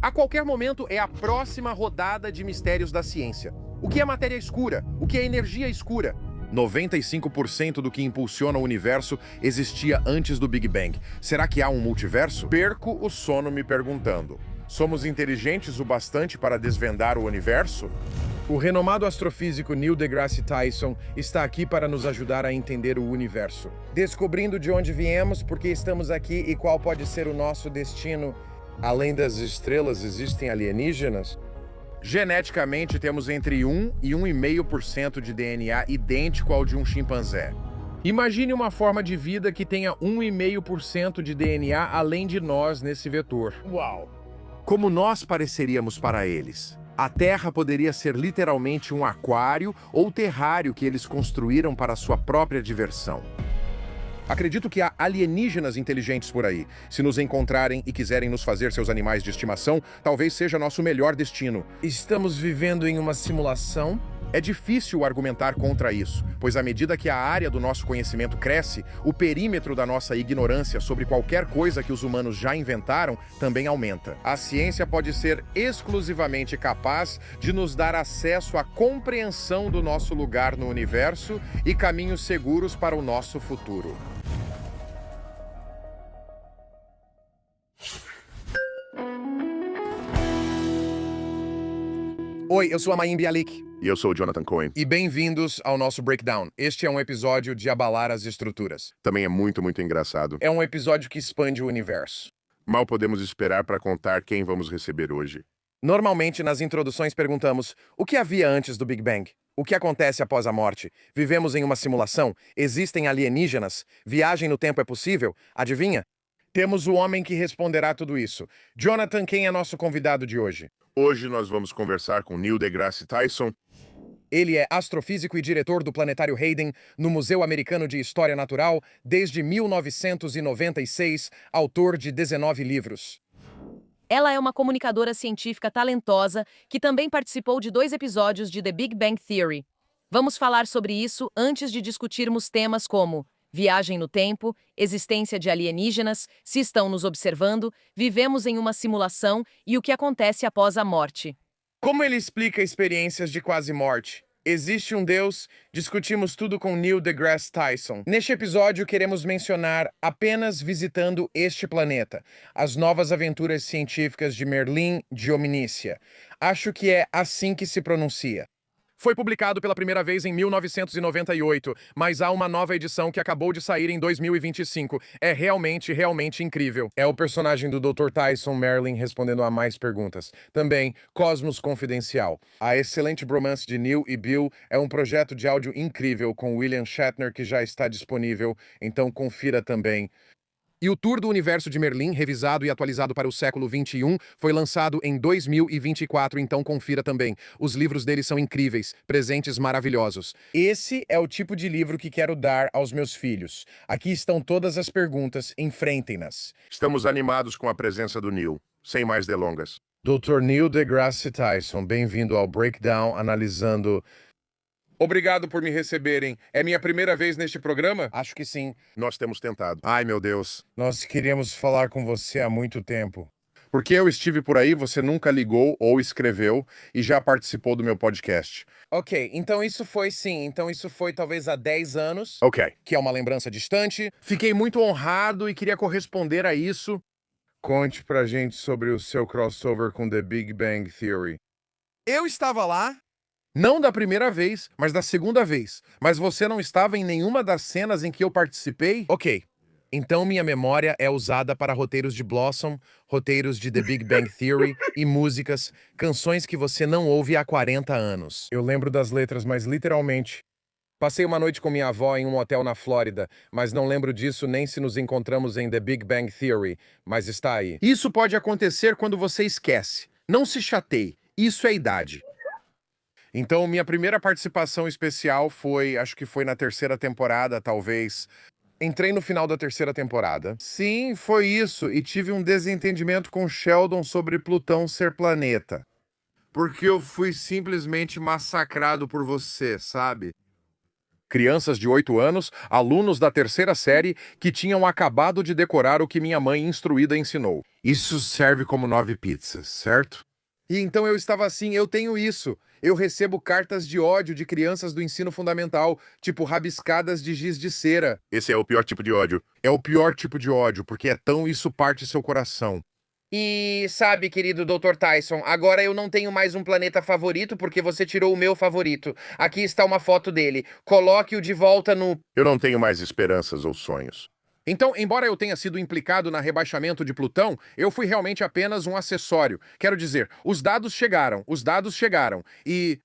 A qualquer momento é a próxima rodada de mistérios da ciência. O que é matéria escura? O que é energia escura? 95% do que impulsiona o universo existia antes do Big Bang. Será que há um multiverso? Perco o sono me perguntando: somos inteligentes o bastante para desvendar o universo? O renomado astrofísico Neil deGrasse Tyson está aqui para nos ajudar a entender o universo. Descobrindo de onde viemos, por que estamos aqui e qual pode ser o nosso destino. Além das estrelas, existem alienígenas? Geneticamente, temos entre 1 e 1,5% de DNA idêntico ao de um chimpanzé. Imagine uma forma de vida que tenha 1,5% de DNA além de nós nesse vetor. Uau! Como nós pareceríamos para eles? A Terra poderia ser literalmente um aquário ou terrário que eles construíram para sua própria diversão. Acredito que há alienígenas inteligentes por aí. Se nos encontrarem e quiserem nos fazer seus animais de estimação, talvez seja nosso melhor destino. Estamos vivendo em uma simulação? É difícil argumentar contra isso, pois à medida que a área do nosso conhecimento cresce, o perímetro da nossa ignorância sobre qualquer coisa que os humanos já inventaram também aumenta. A ciência pode ser exclusivamente capaz de nos dar acesso à compreensão do nosso lugar no universo e caminhos seguros para o nosso futuro. Oi, eu sou a Mayim Bialik. E eu sou o Jonathan Cohen. E bem-vindos ao nosso Breakdown. Este é um episódio de abalar as estruturas. Também é muito engraçado. É um episódio que expande o universo. Mal podemos esperar para contar quem vamos receber hoje. Normalmente, nas introduções, perguntamos: o que havia antes do Big Bang? O que acontece após a morte? Vivemos em uma simulação? Existem alienígenas? Viagem no tempo é possível? Adivinha? Temos o homem que responderá tudo isso. Jonathan, quem é nosso convidado de hoje? Hoje nós vamos conversar com Neil deGrasse Tyson. Ele é astrofísico e diretor do Planetário Hayden no Museu Americano de História Natural desde 1996, autor de 19 livros. Ela é uma comunicadora científica talentosa que também participou de 2 episódios de The Big Bang Theory. Vamos falar sobre isso antes de discutirmos temas como viagem no tempo, existência de alienígenas, se estão nos observando, vivemos em uma simulação e o que acontece após a morte. Como ele explica experiências de quase morte? Existe um Deus? Discutimos tudo com Neil deGrasse Tyson. Neste episódio, queremos mencionar, apenas visitando este planeta, as novas aventuras científicas de Merlin de Omnícia. Acho que é assim que se pronuncia. Foi publicado pela primeira vez em 1998, mas há uma nova edição que acabou de sair em 2025. É realmente incrível. É o personagem do Dr. Tyson Merlin respondendo a mais perguntas. Também, Cosmos Confidencial. A excelente bromance de Neil e Bill é um projeto de áudio incrível com William Shatner que já está disponível, então confira também. E o Tour do Universo de Merlin, revisado e atualizado para o século XXI, foi lançado em 2024, então confira também. Os livros dele são incríveis, presentes maravilhosos. Esse é o tipo de livro que quero dar aos meus filhos. Aqui estão todas as perguntas, enfrentem-nas. Estamos animados com a presença do Neil. Sem mais delongas. Dr. Neil deGrasse Tyson, bem-vindo ao Breakdown, analisando... Obrigado por me receberem. É minha primeira vez neste programa? Acho que sim. Nós temos tentado. Ai, meu Deus. Nós queríamos falar com você há muito tempo. Porque eu estive por aí, você nunca ligou ou escreveu e já participou do meu podcast. Ok, então isso foi talvez há 10 anos. Ok. Que é uma lembrança distante. Fiquei muito honrado e queria corresponder a isso. Conte pra gente sobre o seu crossover com The Big Bang Theory. Eu estava lá. Não da primeira vez, mas da segunda vez. Mas você não estava em nenhuma das cenas em que eu participei? Ok. Então minha memória é usada para roteiros de Blossom, roteiros de The Big Bang Theory e músicas, canções que você não ouve há 40 anos. Eu lembro das letras, mas literalmente. Passei uma noite com minha avó em um hotel na Flórida, mas não lembro disso nem se nos encontramos em The Big Bang Theory, mas está aí. Isso pode acontecer quando você esquece. Não se chateie. Isso é idade. Então, minha primeira participação especial acho que foi na 3ª temporada, talvez. Entrei no final da 3ª temporada. Sim, foi isso. E tive um desentendimento com Sheldon sobre Plutão ser planeta. Porque eu fui simplesmente massacrado por você, sabe? Crianças de 8 anos, alunos da terceira série, que tinham acabado de decorar o que minha mãe instruída ensinou. Isso serve como 9 pizzas, certo? E então eu estava assim, eu tenho isso. Eu recebo cartas de ódio de crianças do ensino fundamental, tipo rabiscadas de giz de cera. Esse é o pior tipo de ódio. É o pior tipo de ódio, porque é tão isso parte seu coração. E sabe, querido Dr. Tyson, agora eu não tenho mais um planeta favorito porque você tirou o meu favorito. Aqui está uma foto dele. Coloque-o de volta no... Eu não tenho mais esperanças ou sonhos. Então, embora eu tenha sido implicado na rebaixamento de Plutão, eu fui realmente apenas um acessório. Quero dizer, os dados chegaram. E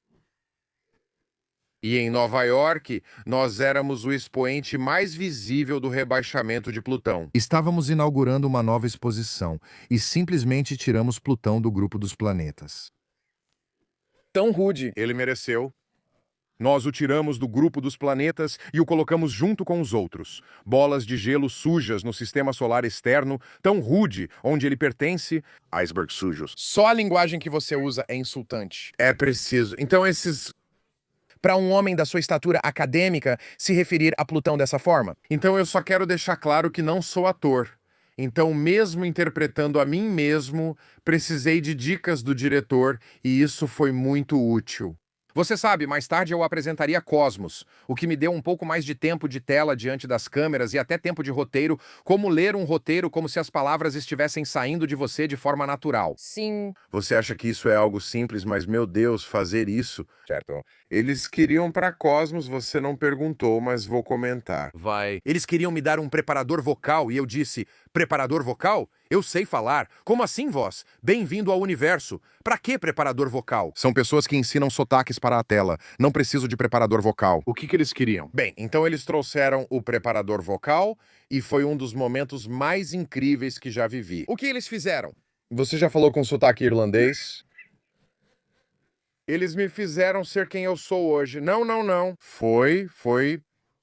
em Nova York, nós éramos o expoente mais visível do rebaixamento de Plutão. Estávamos inaugurando uma nova exposição e simplesmente tiramos Plutão do grupo dos planetas. Tão rude. Ele mereceu. Nós o tiramos do grupo dos planetas e o colocamos junto com os outros. Bolas de gelo sujas no sistema solar externo, tão rude, onde ele pertence. Icebergs sujos. Só a linguagem que você usa é insultante. É preciso. Então esses... Para um homem da sua estatura acadêmica se referir a Plutão dessa forma. Então eu só quero deixar claro que não sou ator. Então, mesmo interpretando a mim mesmo, precisei de dicas do diretor e isso foi muito útil. Você sabe, mais tarde eu apresentaria Cosmos, o que me deu um pouco mais de tempo de tela diante das câmeras e até tempo de roteiro, como ler um roteiro como se as palavras estivessem saindo de você de forma natural. Sim. Você acha que isso é algo simples, mas, meu Deus, fazer isso... Certo? Eles queriam para Cosmos, você não perguntou, mas vou comentar. Vai. Eles queriam me dar um preparador vocal e eu disse, preparador vocal? Eu sei falar. Como assim, voz? Bem-vindo ao universo. Pra que preparador vocal? São pessoas que ensinam sotaques para a tela. Não preciso de preparador vocal. O que eles queriam? Bem, então eles trouxeram o preparador vocal e foi um dos momentos mais incríveis que já vivi. O que eles fizeram? Você já falou com sotaque irlandês? Eles me fizeram ser quem eu sou hoje. Não. Foi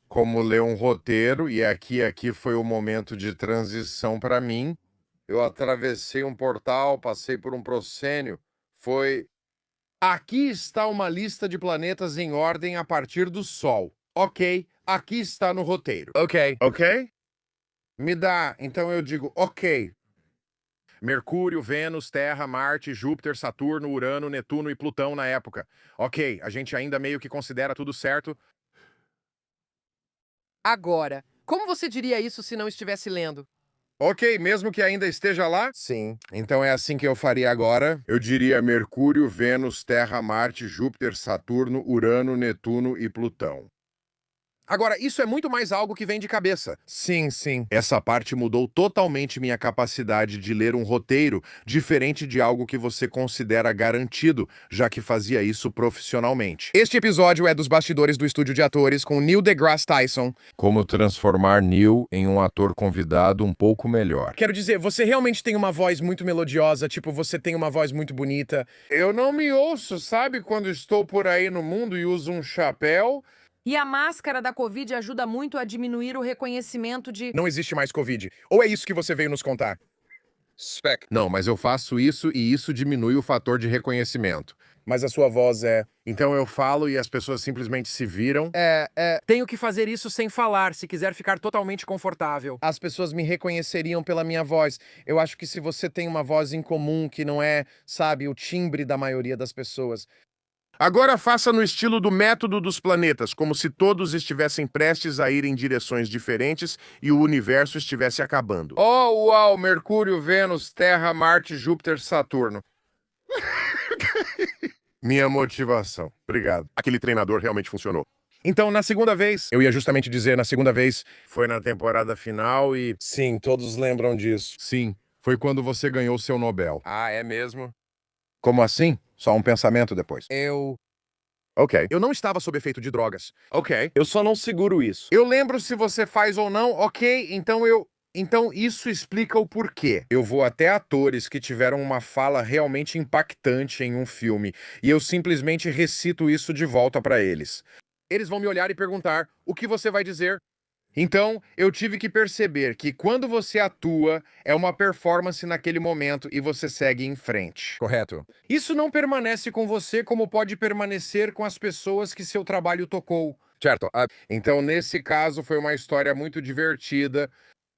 como ler um roteiro e aqui foi o momento de transição para mim. Eu atravessei um portal, passei por um proscênio. Aqui está uma lista de planetas em ordem a partir do Sol. Ok, aqui está no roteiro. Ok. Me dá, então eu digo, ok. Mercúrio, Vênus, Terra, Marte, Júpiter, Saturno, Urano, Netuno e Plutão na época. Ok, a gente ainda meio que considera tudo certo. Agora, como você diria isso se não estivesse lendo? Ok, mesmo que ainda esteja lá? Sim. Então é assim que eu faria agora. Eu diria Mercúrio, Vênus, Terra, Marte, Júpiter, Saturno, Urano, Netuno e Plutão. Agora, isso é muito mais algo que vem de cabeça. Sim. Essa parte mudou totalmente minha capacidade de ler um roteiro, diferente de algo que você considera garantido, já que fazia isso profissionalmente. Este episódio é dos bastidores do estúdio de atores com Neil deGrasse Tyson. Como transformar Neil em um ator convidado um pouco melhor. Quero dizer, você realmente tem uma voz muito melodiosa, tipo, você tem uma voz muito bonita. Eu não me ouço, sabe, quando estou por aí no mundo e uso um chapéu... E a máscara da Covid ajuda muito a diminuir o reconhecimento de... Não existe mais Covid. Ou é isso que você veio nos contar? Spec. Não, mas eu faço isso e isso diminui o fator de reconhecimento. Mas a sua voz é... Então eu falo e as pessoas simplesmente se viram. Tenho que fazer isso sem falar, se quiser ficar totalmente confortável. As pessoas me reconheceriam pela minha voz. Eu acho que se você tem uma voz em comum que não é, sabe, o timbre da maioria das pessoas... Agora faça no estilo do método dos planetas, como se todos estivessem prestes a ir em direções diferentes e o universo estivesse acabando. Oh, uau! Mercúrio, Vênus, Terra, Marte, Júpiter, Saturno. Minha motivação. Obrigado. Aquele treinador realmente funcionou. Então, na segunda vez... Eu ia justamente dizer, na segunda vez... Foi na temporada final e... Sim, todos lembram disso. Sim, foi quando você ganhou seu Nobel. Ah, é mesmo? Como assim? Só um pensamento depois. Ok. Eu não estava sob efeito de drogas. Ok. Eu só não seguro isso. Eu lembro se você faz ou não, ok, Então isso explica o porquê. Eu vou até atores que tiveram uma fala realmente impactante em um filme e eu simplesmente recito isso de volta pra eles. Eles vão me olhar e perguntar, o que você vai dizer? Então, eu tive que perceber que quando você atua, é uma performance naquele momento e você segue em frente. Correto. Isso não permanece com você como pode permanecer com as pessoas que seu trabalho tocou. Certo. Então, nesse caso, foi uma história muito divertida,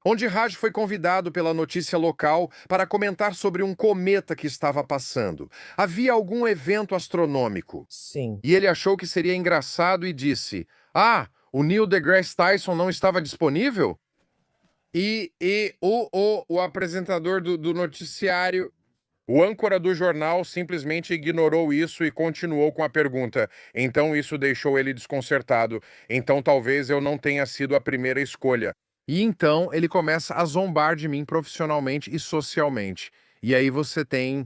onde Raj foi convidado pela notícia local para comentar sobre um cometa que estava passando. Havia algum evento astronômico. Sim. E ele achou que seria engraçado e disse: "Ah, o Neil deGrasse Tyson não estava disponível?" E o apresentador do noticiário, o âncora do jornal, simplesmente ignorou isso e continuou com a pergunta. Então isso deixou ele desconcertado. Então talvez eu não tenha sido a primeira escolha. E então ele começa a zombar de mim profissionalmente e socialmente. E aí você tem...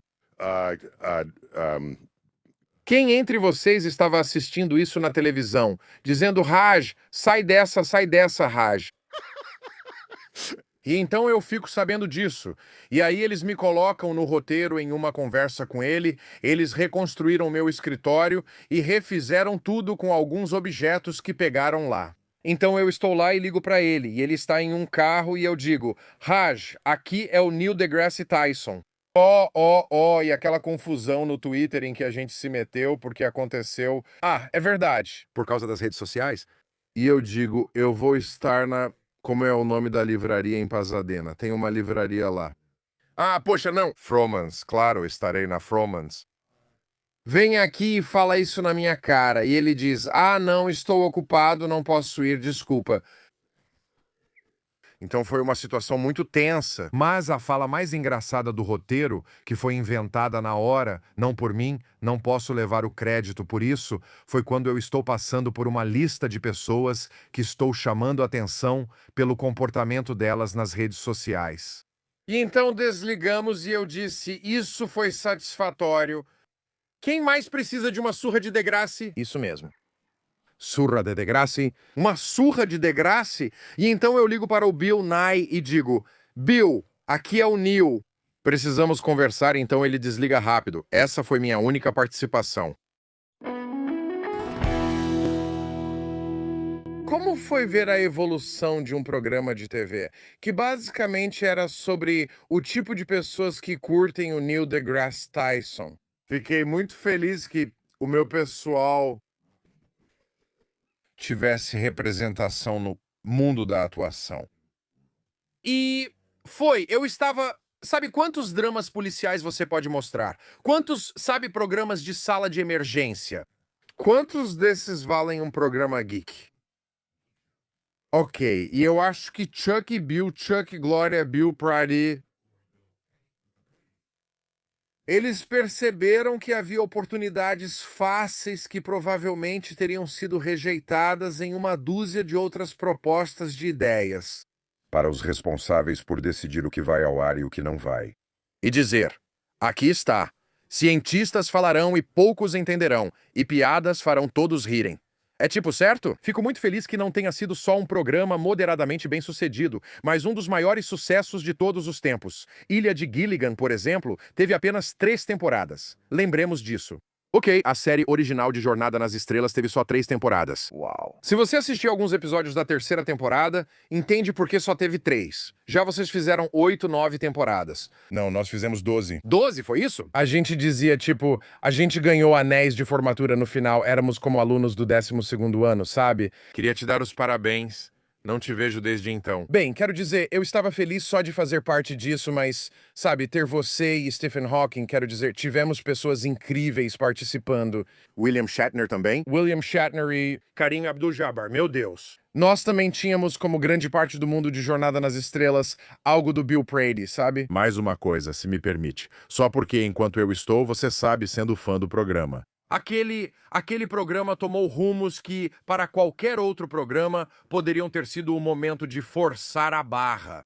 Quem entre vocês estava assistindo isso na televisão, dizendo: Raj, sai dessa, Raj? E então eu fico sabendo disso. E aí eles me colocam no roteiro em uma conversa com ele, eles reconstruíram meu escritório e refizeram tudo com alguns objetos que pegaram lá. Então eu estou lá e ligo para ele, e ele está em um carro e eu digo: Raj, aqui é o Neil deGrasse Tyson. E aquela confusão no Twitter em que a gente se meteu porque aconteceu. Ah, é verdade. Por causa das redes sociais? E eu digo, eu vou estar na... Como é o nome da livraria em Pasadena? Tem uma livraria lá. Ah, poxa, não. Fromans, claro, estarei na Fromans. Vem aqui e fala isso na minha cara. E ele diz: ah, não, estou ocupado, não posso ir, desculpa. Então foi uma situação muito tensa. Mas a fala mais engraçada do roteiro, que foi inventada na hora, não por mim, não posso levar o crédito por isso, foi quando eu estou passando por uma lista de pessoas que estou chamando atenção pelo comportamento delas nas redes sociais. E então desligamos e eu disse: isso foi satisfatório. Quem mais precisa de uma surra de Degrassi? Isso mesmo. Surra de Degrassi? Uma surra de Degrassi? E então eu ligo para o Bill Nye e digo: Bill, aqui é o Neil. Precisamos conversar, então ele desliga rápido. Essa foi minha única participação. Como foi ver a evolução de um programa de TV, que basicamente era sobre o tipo de pessoas que curtem o Neil deGrasse Tyson? Fiquei muito feliz que o meu pessoal tivesse representação no mundo da atuação. E eu estava... Sabe quantos dramas policiais você pode mostrar? Quantos, sabe, programas de sala de emergência? Quantos desses valem um programa geek? Ok, e eu acho que Chuck e Bill, Chuck, Glória, Bill, Prady... Eles perceberam que havia oportunidades fáceis que provavelmente teriam sido rejeitadas em uma dúzia de outras propostas de ideias. Para os responsáveis por decidir o que vai ao ar e o que não vai. E dizer: aqui está. Cientistas falarão e poucos entenderão, e piadas farão todos rirem. É tipo certo? Fico muito feliz que não tenha sido só um programa moderadamente bem-sucedido, mas um dos maiores sucessos de todos os tempos. Ilha de Gilligan, por exemplo, teve apenas 3 temporadas. Lembremos disso. Ok, a série original de Jornada nas Estrelas teve só 3 temporadas. Uau. Se você assistiu alguns episódios da 3ª temporada, entende por que só teve 3. Já vocês fizeram 8, 9 temporadas. Não, nós fizemos 12. 12, foi isso? A gente dizia, tipo, a gente ganhou anéis de formatura no final, éramos como alunos do 12º ano, sabe? Queria te dar os parabéns. Não te vejo desde então. Bem, quero dizer, eu estava feliz só de fazer parte disso, mas, sabe, ter você e Stephen Hawking, quero dizer, tivemos pessoas incríveis participando. William Shatner também? William Shatner e Kareem Abdul-Jabbar, meu Deus. Nós também tínhamos, como grande parte do mundo de Jornada nas Estrelas, algo do Bill Prady, sabe? Mais uma coisa, se me permite. Só porque, enquanto eu estou, você sabe, sendo fã do programa. Aquele programa tomou rumos que, para qualquer outro programa, poderiam ter sido o momento de forçar a barra.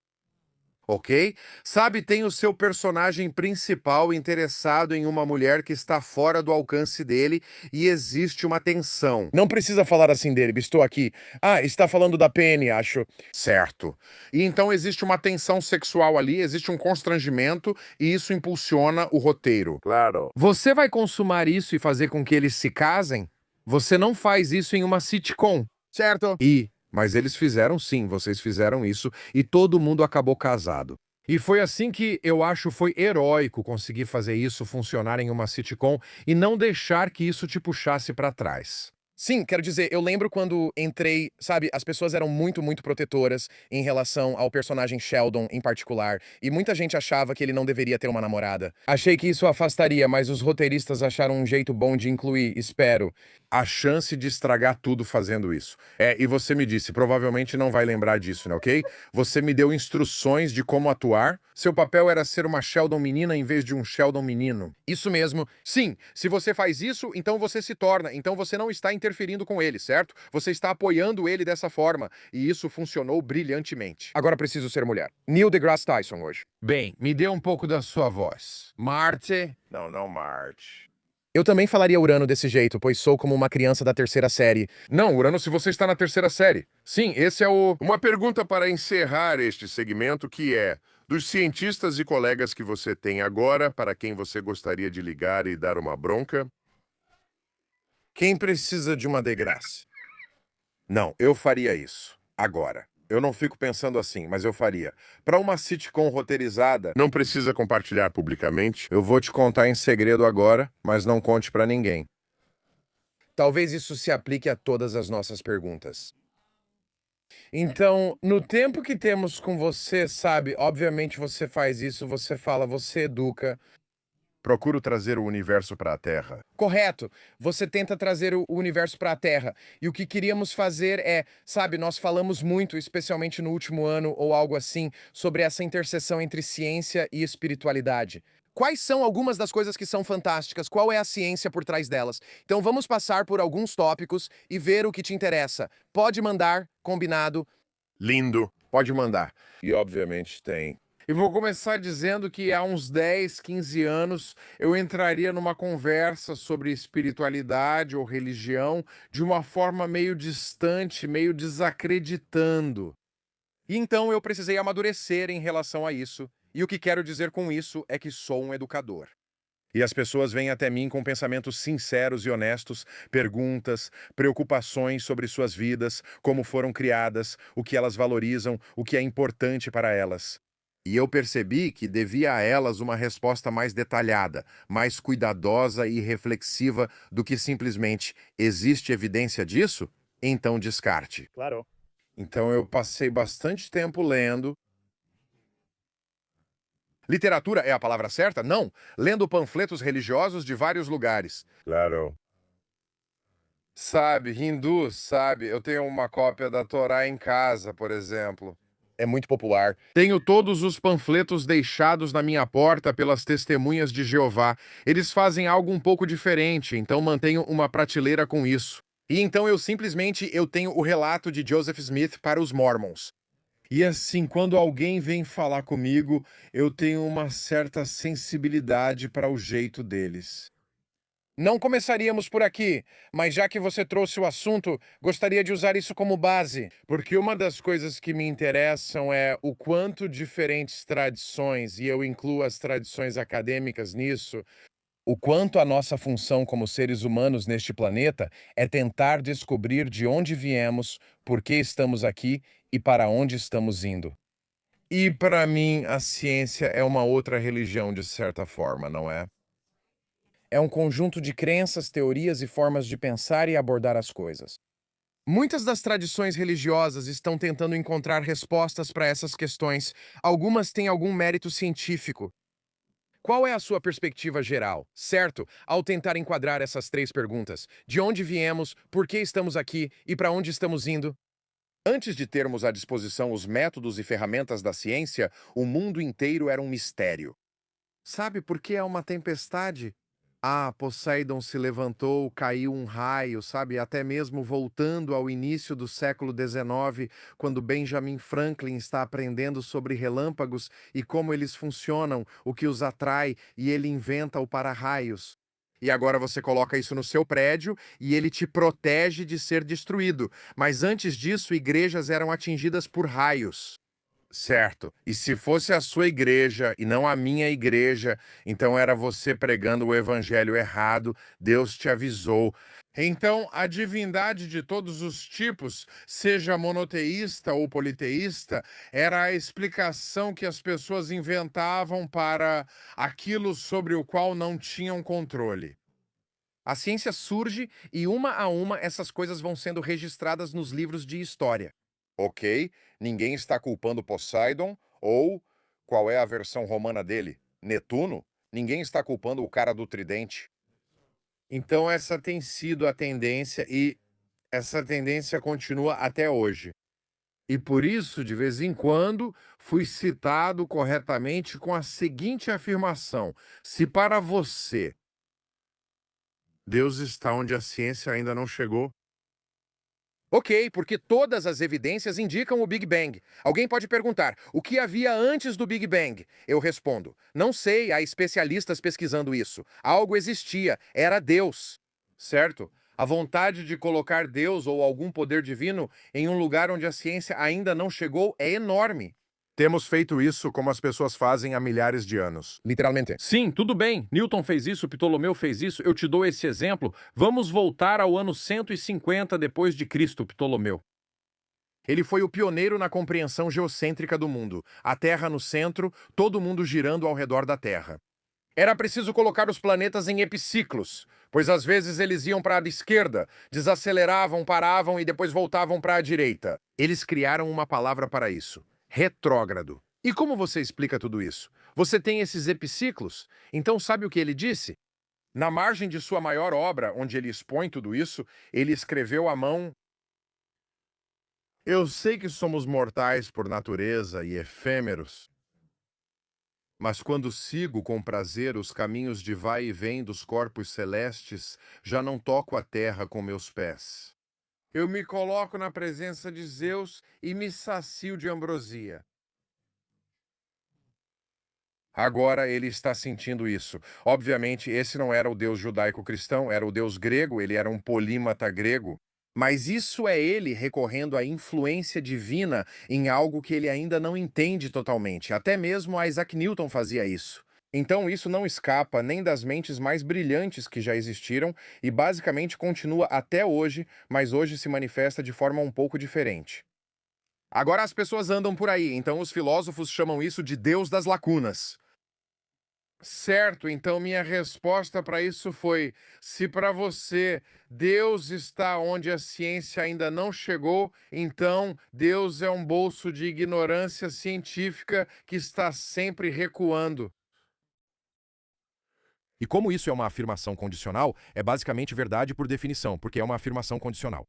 Ok? Sabe, tem o seu personagem principal interessado em uma mulher que está fora do alcance dele e existe uma tensão. Não precisa falar assim dele, estou aqui. Ah, está falando da Penny, acho. Certo. E então existe uma tensão sexual ali, existe um constrangimento e isso impulsiona o roteiro. Claro. Você vai consumar isso e fazer com que eles se casem? Você não faz isso em uma sitcom. Certo. E Mas eles fizeram sim, vocês fizeram isso e todo mundo acabou casado. E foi assim que eu acho foi heróico conseguir fazer isso funcionar em uma sitcom e não deixar que isso te puxasse pra trás. Sim, quero dizer, eu lembro quando entrei, sabe, as pessoas eram muito, muito protetoras em relação ao personagem Sheldon em particular, e muita gente achava que ele não deveria ter uma namorada. Achei que isso afastaria, mas os roteiristas acharam um jeito bom de incluir, espero. A chance de estragar tudo fazendo isso. E você me disse, provavelmente não vai lembrar disso, né, ok? Você me deu instruções de como atuar. Seu papel era ser uma Sheldon menina em vez de um Sheldon menino. Isso mesmo. Sim, se você faz isso, então você se torna, então você não está interferindo com ele, certo? Você está apoiando ele dessa forma, e isso funcionou brilhantemente. Agora preciso ser mulher. Neil deGrasse Tyson hoje. Bem, me dê um pouco da sua voz. Marte. Não, Marte. Eu também falaria Urano desse jeito, pois sou como uma criança da terceira série. Não, Urano, se você está na terceira série. Sim, esse é o... Uma pergunta para encerrar este segmento, que é: dos cientistas e colegas que você tem agora, para quem você gostaria de ligar e dar uma bronca? Quem precisa de uma deGrasse? Não, eu faria isso. Agora. Eu não fico pensando assim, mas eu faria. Para uma sitcom roteirizada, Não precisa compartilhar publicamente. eu vou te contar em segredo agora, mas não conte para ninguém. Talvez isso se aplique a todas as nossas perguntas. Então, no tempo que temos com você, sabe, obviamente você faz isso, você fala, você educa. Procuro trazer o universo para a Terra. Correto. Você tenta trazer o universo para a Terra. E o que queríamos fazer é, sabe, nós falamos muito, especialmente no último ano ou algo assim, sobre essa interseção entre ciência e espiritualidade. Quais são algumas das coisas que são fantásticas? Qual é a ciência por trás delas? Então vamos passar por alguns tópicos e ver o que te interessa. Pode mandar, combinado. Lindo. Pode mandar. E obviamente tem. E vou começar dizendo que há uns 10, 15 anos eu entraria numa conversa sobre espiritualidade ou religião de uma forma meio distante, meio desacreditando. E então eu precisei amadurecer em relação a isso. E o que quero dizer com isso é que sou um educador. E as pessoas vêm até mim com pensamentos sinceros e honestos, perguntas, preocupações sobre suas vidas, como foram criadas, o que elas valorizam, o que é importante para elas. E eu percebi que devia a elas uma resposta mais detalhada, mais cuidadosa e reflexiva do que simplesmente existe evidência disso? Então descarte. Claro. Então eu passei bastante tempo lendo. Literatura é a palavra certa? Não. Lendo panfletos religiosos de vários lugares. Claro. Sabe, hindu, sabe? Eu tenho uma cópia da Torá em casa, por exemplo. É muito popular. Tenho todos os panfletos deixados na minha porta pelas testemunhas de Jeová. Eles fazem algo um pouco diferente, então mantenho uma prateleira com isso. E então eu tenho o relato de Joseph Smith para os Mormons. E assim, quando alguém vem falar comigo, eu tenho uma certa sensibilidade para o jeito deles. Não começaríamos por aqui, mas já que você trouxe o assunto, gostaria de usar isso como base. Porque uma das coisas que me interessam é o quanto diferentes tradições, e eu incluo as tradições acadêmicas nisso, O quanto a nossa função como seres humanos neste planeta é tentar descobrir de onde viemos, por que estamos aqui e para onde estamos indo. e para mim a ciência é uma outra religião de certa forma, não é? É um conjunto de crenças, teorias e formas de pensar e abordar as coisas. Muitas das tradições religiosas estão tentando encontrar respostas para essas questões. Algumas têm algum mérito científico. Qual é a sua perspectiva geral, certo? Ao tentar enquadrar essas três perguntas: de onde viemos, por que estamos aqui e para onde estamos indo? Antes de termos à disposição os métodos e ferramentas da ciência, o mundo inteiro era um mistério. Sabe por que é uma tempestade? Ah, Poseidon se levantou, caiu um raio, sabe? Até mesmo voltando ao início do século XIX, quando Benjamin Franklin está aprendendo sobre relâmpagos e como eles funcionam, o que os atrai, e ele inventa o para-raios. E agora você coloca isso no seu prédio e ele te protege de ser destruído. Mas antes disso, igrejas eram atingidas por raios. Certo. E se fosse a sua igreja e não a minha igreja, então era você pregando o evangelho errado, Deus te avisou. Então, a divindade de todos os tipos, seja monoteísta ou politeísta, era a explicação que as pessoas inventavam para aquilo sobre o qual não tinham controle. A ciência surge e, uma a uma, essas coisas vão sendo registradas nos livros de história. Ok, ninguém está culpando Poseidon, ou qual é a versão romana dele? Netuno? Ninguém está culpando o cara do tridente. Então, essa tem sido a tendência e essa tendência continua até hoje. E por isso, de vez em quando, fui citado corretamente com a seguinte afirmação: se para você Deus está onde a ciência ainda não chegou. Ok, porque todas as evidências indicam o Big Bang. Alguém pode perguntar, o que havia antes do Big Bang? Eu respondo, não sei, há especialistas pesquisando isso. Algo existia, era Deus. Certo? A vontade de colocar Deus ou algum poder divino em um lugar onde a ciência ainda não chegou é enorme. Temos feito isso como as pessoas fazem há milhares de anos. Literalmente. Sim, tudo bem. Newton fez isso, Ptolomeu fez isso. Eu te dou esse exemplo. Vamos voltar ao ano 150 depois de Cristo, Ptolomeu. Ele foi o pioneiro na compreensão geocêntrica do mundo. A Terra no centro, todo mundo girando ao redor da Terra. Era preciso colocar os planetas em epiciclos, pois às vezes eles iam para a esquerda, desaceleravam, paravam e depois voltavam para a direita. Eles criaram uma palavra para isso: retrógrado. E como você explica tudo isso? Você tem esses epiciclos? Então sabe o que ele disse? Na margem de sua maior obra, onde ele expõe tudo isso, ele escreveu à mão: eu sei que somos mortais por natureza e efêmeros, mas quando sigo com prazer os caminhos de vai e vem dos corpos celestes, já não toco a terra com meus pés. Eu me coloco na presença de Zeus e me sacio de ambrosia. Agora ele está sentindo isso. Obviamente, esse não era o Deus judaico-cristão, era o Deus grego, ele era um polímata grego. Mas isso é ele recorrendo à influência divina em algo que ele ainda não entende totalmente. Até mesmo Isaac Newton fazia isso. Então isso não escapa nem das mentes mais brilhantes que já existiram e basicamente continua até hoje, mas hoje se manifesta de forma um pouco diferente. Agora as pessoas andam por aí, então os filósofos chamam isso de Deus das lacunas. Certo, então minha resposta para isso foi: se para você Deus está onde a ciência ainda não chegou, então Deus é um bolso de ignorância científica que está sempre recuando. E como isso é uma afirmação condicional, é basicamente verdade por definição, porque é uma afirmação condicional.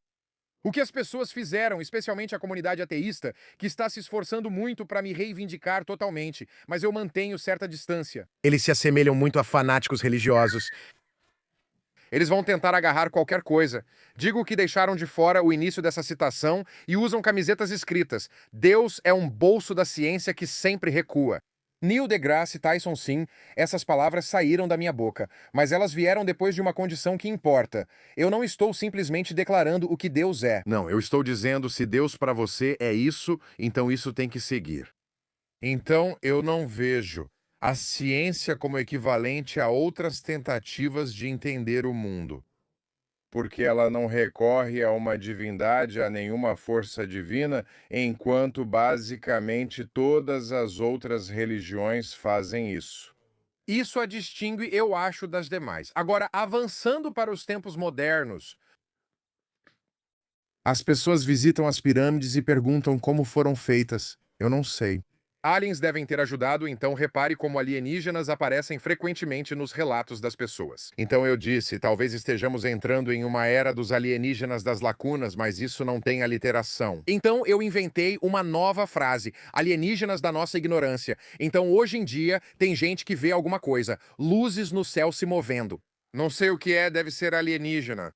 O que as pessoas fizeram, especialmente a comunidade ateísta, que está se esforçando muito para me reivindicar totalmente, mas eu mantenho certa distância. Eles se assemelham muito a fanáticos religiosos. Eles vão tentar agarrar qualquer coisa. Digo que deixaram de fora o início dessa citação e usam camisetas escritas: Deus é um bolso da ciência que sempre recua. Neil deGrasse Tyson, sim, essas palavras saíram da minha boca, mas elas vieram depois de uma condição que importa. Eu não estou simplesmente declarando o que Deus é. Não, eu estou dizendo, se Deus para você é isso, então isso tem que seguir. Então eu não vejo a ciência como equivalente a outras tentativas de entender o mundo, porque ela não recorre a uma divindade, a nenhuma força divina, enquanto basicamente todas as outras religiões fazem isso. Isso a distingue, eu acho, das demais. Agora, avançando para os tempos modernos, as pessoas visitam as pirâmides e perguntam como foram feitas. Eu não sei. Aliens devem ter ajudado, então repare como alienígenas aparecem frequentemente nos relatos das pessoas. Então eu disse, talvez estejamos entrando em uma era dos alienígenas das lacunas, mas isso não tem aliteração. Então eu inventei uma nova frase, alienígenas da nossa ignorância. Então hoje em dia tem gente que vê alguma coisa, luzes no céu se movendo. Não sei o que é, deve ser alienígena.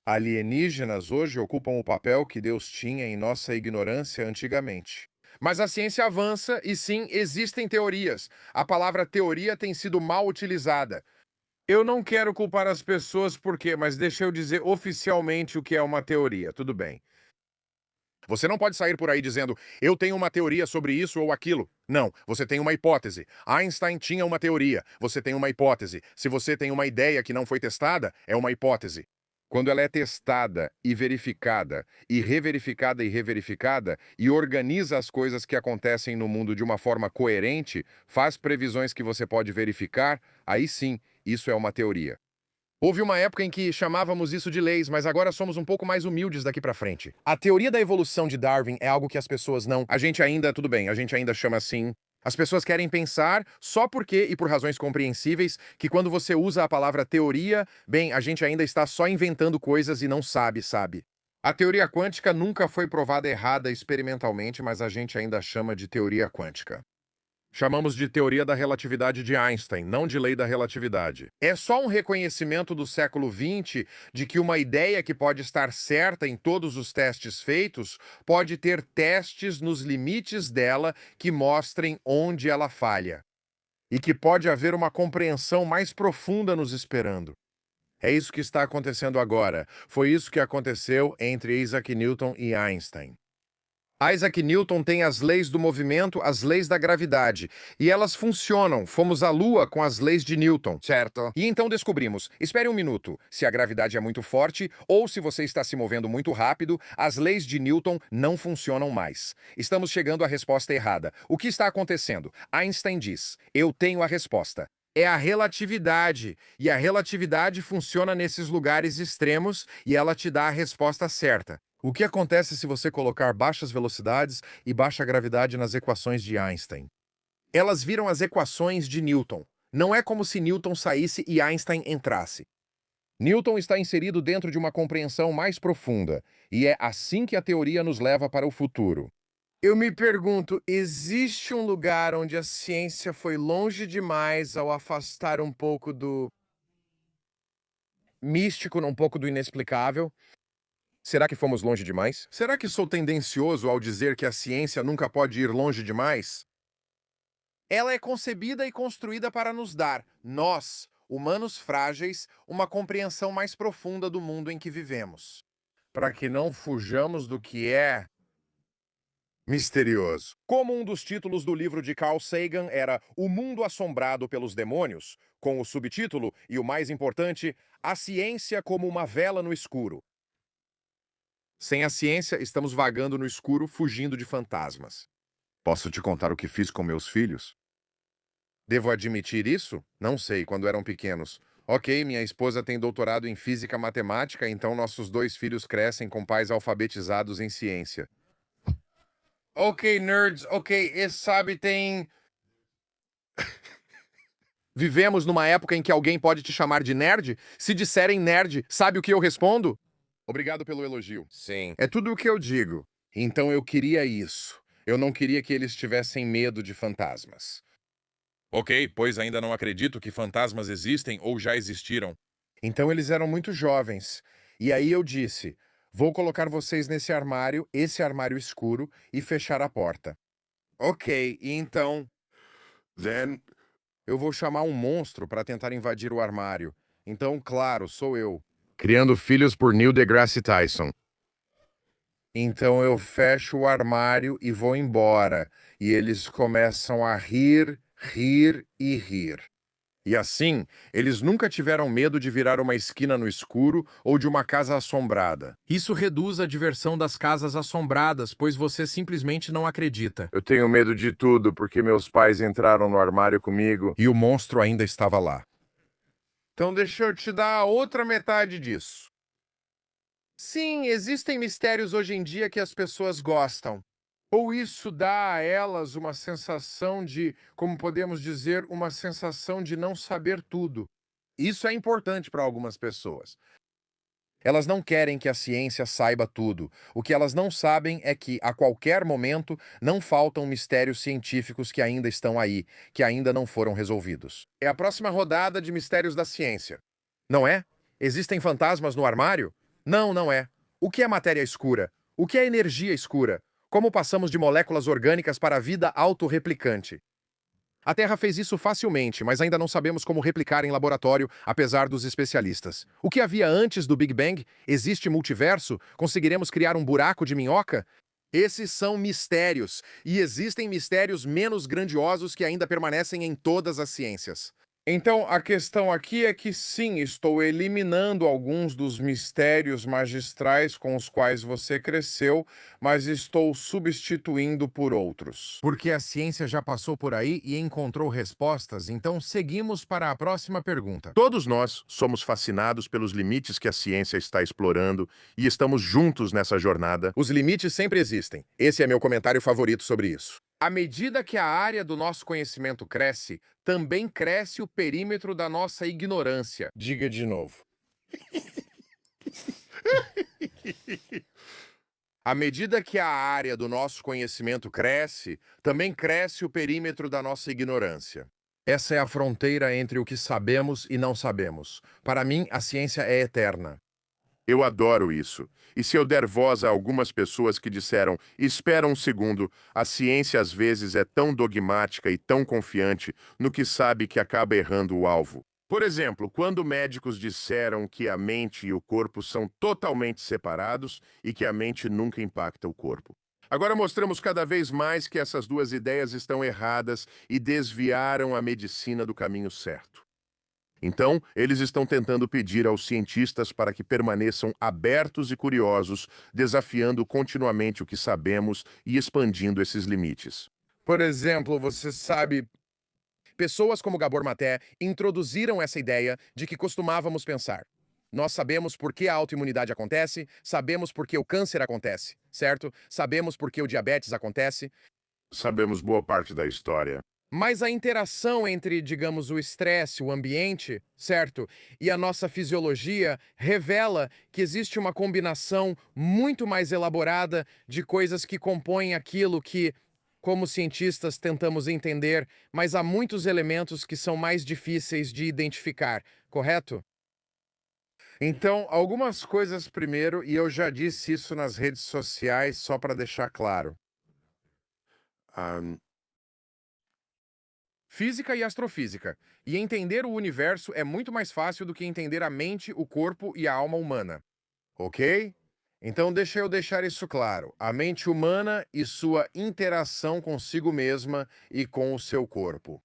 Alienígenas hoje ocupam o papel que Deus tinha em nossa ignorância antigamente. Mas a ciência avança e sim, existem teorias. A palavra teoria tem sido mal utilizada. Eu não quero culpar as pessoas por quê, mas deixa eu dizer oficialmente o que é uma teoria, tudo bem. Você não pode sair por aí dizendo, eu tenho uma teoria sobre isso ou aquilo. Não, você tem uma hipótese. Einstein tinha uma teoria, você tem uma hipótese. Se você tem uma ideia que não foi testada, é uma hipótese. Quando ela é testada e verificada, e reverificada, e organiza as coisas que acontecem no mundo de uma forma coerente, faz previsões que você pode verificar, aí sim, isso é uma teoria. Houve uma época em que chamávamos isso de leis, mas agora somos um pouco mais humildes daqui pra frente. A teoria da evolução de Darwin é algo que as pessoas não... A gente ainda, tudo bem, a gente ainda chama assim... As pessoas querem pensar só porque, e por razões compreensíveis, que quando você usa a palavra teoria, bem, a gente ainda está só inventando coisas e não sabe. A teoria quântica nunca foi provada errada experimentalmente, mas a gente ainda chama de teoria quântica. Chamamos de teoria da relatividade de Einstein, não de lei da relatividade. É só um reconhecimento do século XX de que uma ideia que pode estar certa em todos os testes feitos pode ter testes nos limites dela que mostrem onde ela falha. E que pode haver uma compreensão mais profunda nos esperando. É isso que está acontecendo agora. Foi isso que aconteceu entre Isaac Newton e Einstein. Isaac Newton tem as leis do movimento, as leis da gravidade, e elas funcionam. Fomos à Lua com as leis de Newton, certo? E então descobrimos, espere um minuto, se a gravidade é muito forte ou se você está se movendo muito rápido, as leis de Newton não funcionam mais. Estamos chegando à resposta errada. O que está acontecendo? Einstein diz, eu tenho a resposta. É a relatividade, e a relatividade funciona nesses lugares extremos e ela te dá a resposta certa. O que acontece se você colocar baixas velocidades e baixa gravidade nas equações de Einstein? Elas viram as equações de Newton. Não é como se Newton saísse e Einstein entrasse. Newton está inserido dentro de uma compreensão mais profunda, e é assim que a teoria nos leva para o futuro. Eu me pergunto, existe um lugar onde a ciência foi longe demais ao afastar um pouco do místico, um pouco do inexplicável? Será que fomos longe demais? Será que sou tendencioso ao dizer que a ciência nunca pode ir longe demais? Ela é concebida e construída para nos dar, nós, humanos frágeis, uma compreensão mais profunda do mundo em que vivemos. Para que não fujamos do que é misterioso. Como um dos títulos do livro de Carl Sagan era O Mundo Assombrado pelos Demônios, com o subtítulo, e o mais importante, A Ciência como uma Vela no Escuro. Sem a ciência, estamos vagando no escuro, fugindo de fantasmas. Posso te contar o que fiz com meus filhos? Devo admitir isso? Não sei, quando eram pequenos. Ok, minha esposa tem doutorado em física matemática, então nossos 2 filhos crescem com pais alfabetizados em ciência. Ok, nerds, ok, esse sabe tem... Vivemos numa época em que alguém pode te chamar de nerd? Se disserem nerd, sabe o que eu respondo? Obrigado pelo elogio. Sim. É tudo o que eu digo. Então eu queria isso. Eu não queria que eles tivessem medo de fantasmas. Ok, pois ainda não acredito que fantasmas existem ou já existiram. Então eles eram muito jovens. E aí eu disse, vou colocar vocês nesse armário, esse armário escuro, e fechar a porta. Ok, e então... Then... Eu vou chamar um monstro para tentar invadir o armário. Então, claro, sou eu. Criando filhos por Neil deGrasse Tyson. Então eu fecho o armário e vou embora. E eles começam a rir. E assim, eles nunca tiveram medo de virar uma esquina no escuro ou de uma casa assombrada. Isso reduz a diversão das casas assombradas, pois você simplesmente não acredita. Eu tenho medo de tudo porque meus pais entraram no armário comigo. E o monstro ainda estava lá. Então deixa eu te dar a outra metade disso. Sim, existem mistérios hoje em dia que as pessoas gostam. Ou isso dá a elas uma sensação de, como podemos dizer, uma sensação de não saber tudo. Isso é importante para algumas pessoas. Elas não querem que a ciência saiba tudo. O que elas não sabem é que, a qualquer momento, não faltam mistérios científicos que ainda estão aí, que ainda não foram resolvidos. É a próxima rodada de mistérios da ciência. Não é? Existem fantasmas no armário? Não, não é. O que é matéria escura? O que é energia escura? Como passamos de moléculas orgânicas para a vida autorreplicante? A Terra fez isso facilmente, mas ainda não sabemos como replicar em laboratório, apesar dos especialistas. O que havia antes do Big Bang? Existe multiverso? Conseguiremos criar um buraco de minhoca? Esses são mistérios, e existem mistérios menos grandiosos que ainda permanecem em todas as ciências. Então, a questão aqui é que sim, estou eliminando alguns dos mistérios magistrais com os quais você cresceu, mas estou substituindo por outros. Porque a ciência já passou por aí e encontrou respostas, então seguimos para a próxima pergunta. Todos nós somos fascinados pelos limites que a ciência está explorando e estamos juntos nessa jornada. Os limites sempre existem. Esse é meu comentário favorito sobre isso. À medida que a área do nosso conhecimento cresce, também cresce o perímetro da nossa ignorância. Diga de novo. À medida que a área do nosso conhecimento cresce, também cresce o perímetro da nossa ignorância. Essa é a fronteira entre o que sabemos e não sabemos. Para mim, a ciência é eterna. Eu adoro isso. E se eu der voz a algumas pessoas que disseram, espera um segundo, a ciência às vezes é tão dogmática e tão confiante no que sabe que acaba errando o alvo. Por exemplo, quando médicos disseram que a mente e o corpo são totalmente separados e que a mente nunca impacta o corpo. Agora mostramos cada vez mais que essas duas ideias estão erradas e desviaram a medicina do caminho certo. Então, eles estão tentando pedir aos cientistas para que permaneçam abertos e curiosos, desafiando continuamente o que sabemos e expandindo esses limites. Por exemplo, você sabe, pessoas como Gabor Maté introduziram essa ideia de que costumávamos pensar. Nós sabemos por que a autoimunidade acontece, sabemos por que o câncer acontece, certo? Sabemos por que o diabetes acontece. Sabemos boa parte da história. Mas a interação entre, digamos, o estresse, o ambiente, certo? E a nossa fisiologia revela que existe uma combinação muito mais elaborada de coisas que compõem aquilo que, como cientistas, tentamos entender, mas há muitos elementos que são mais difíceis de identificar, correto? Então, algumas coisas primeiro, e eu já disse isso nas redes sociais, só para deixar claro. Física e astrofísica. E entender o universo é muito mais fácil do que entender a mente, o corpo e a alma humana. Ok? Então deixa eu deixar isso claro. A mente humana e sua interação consigo mesma e com o seu corpo.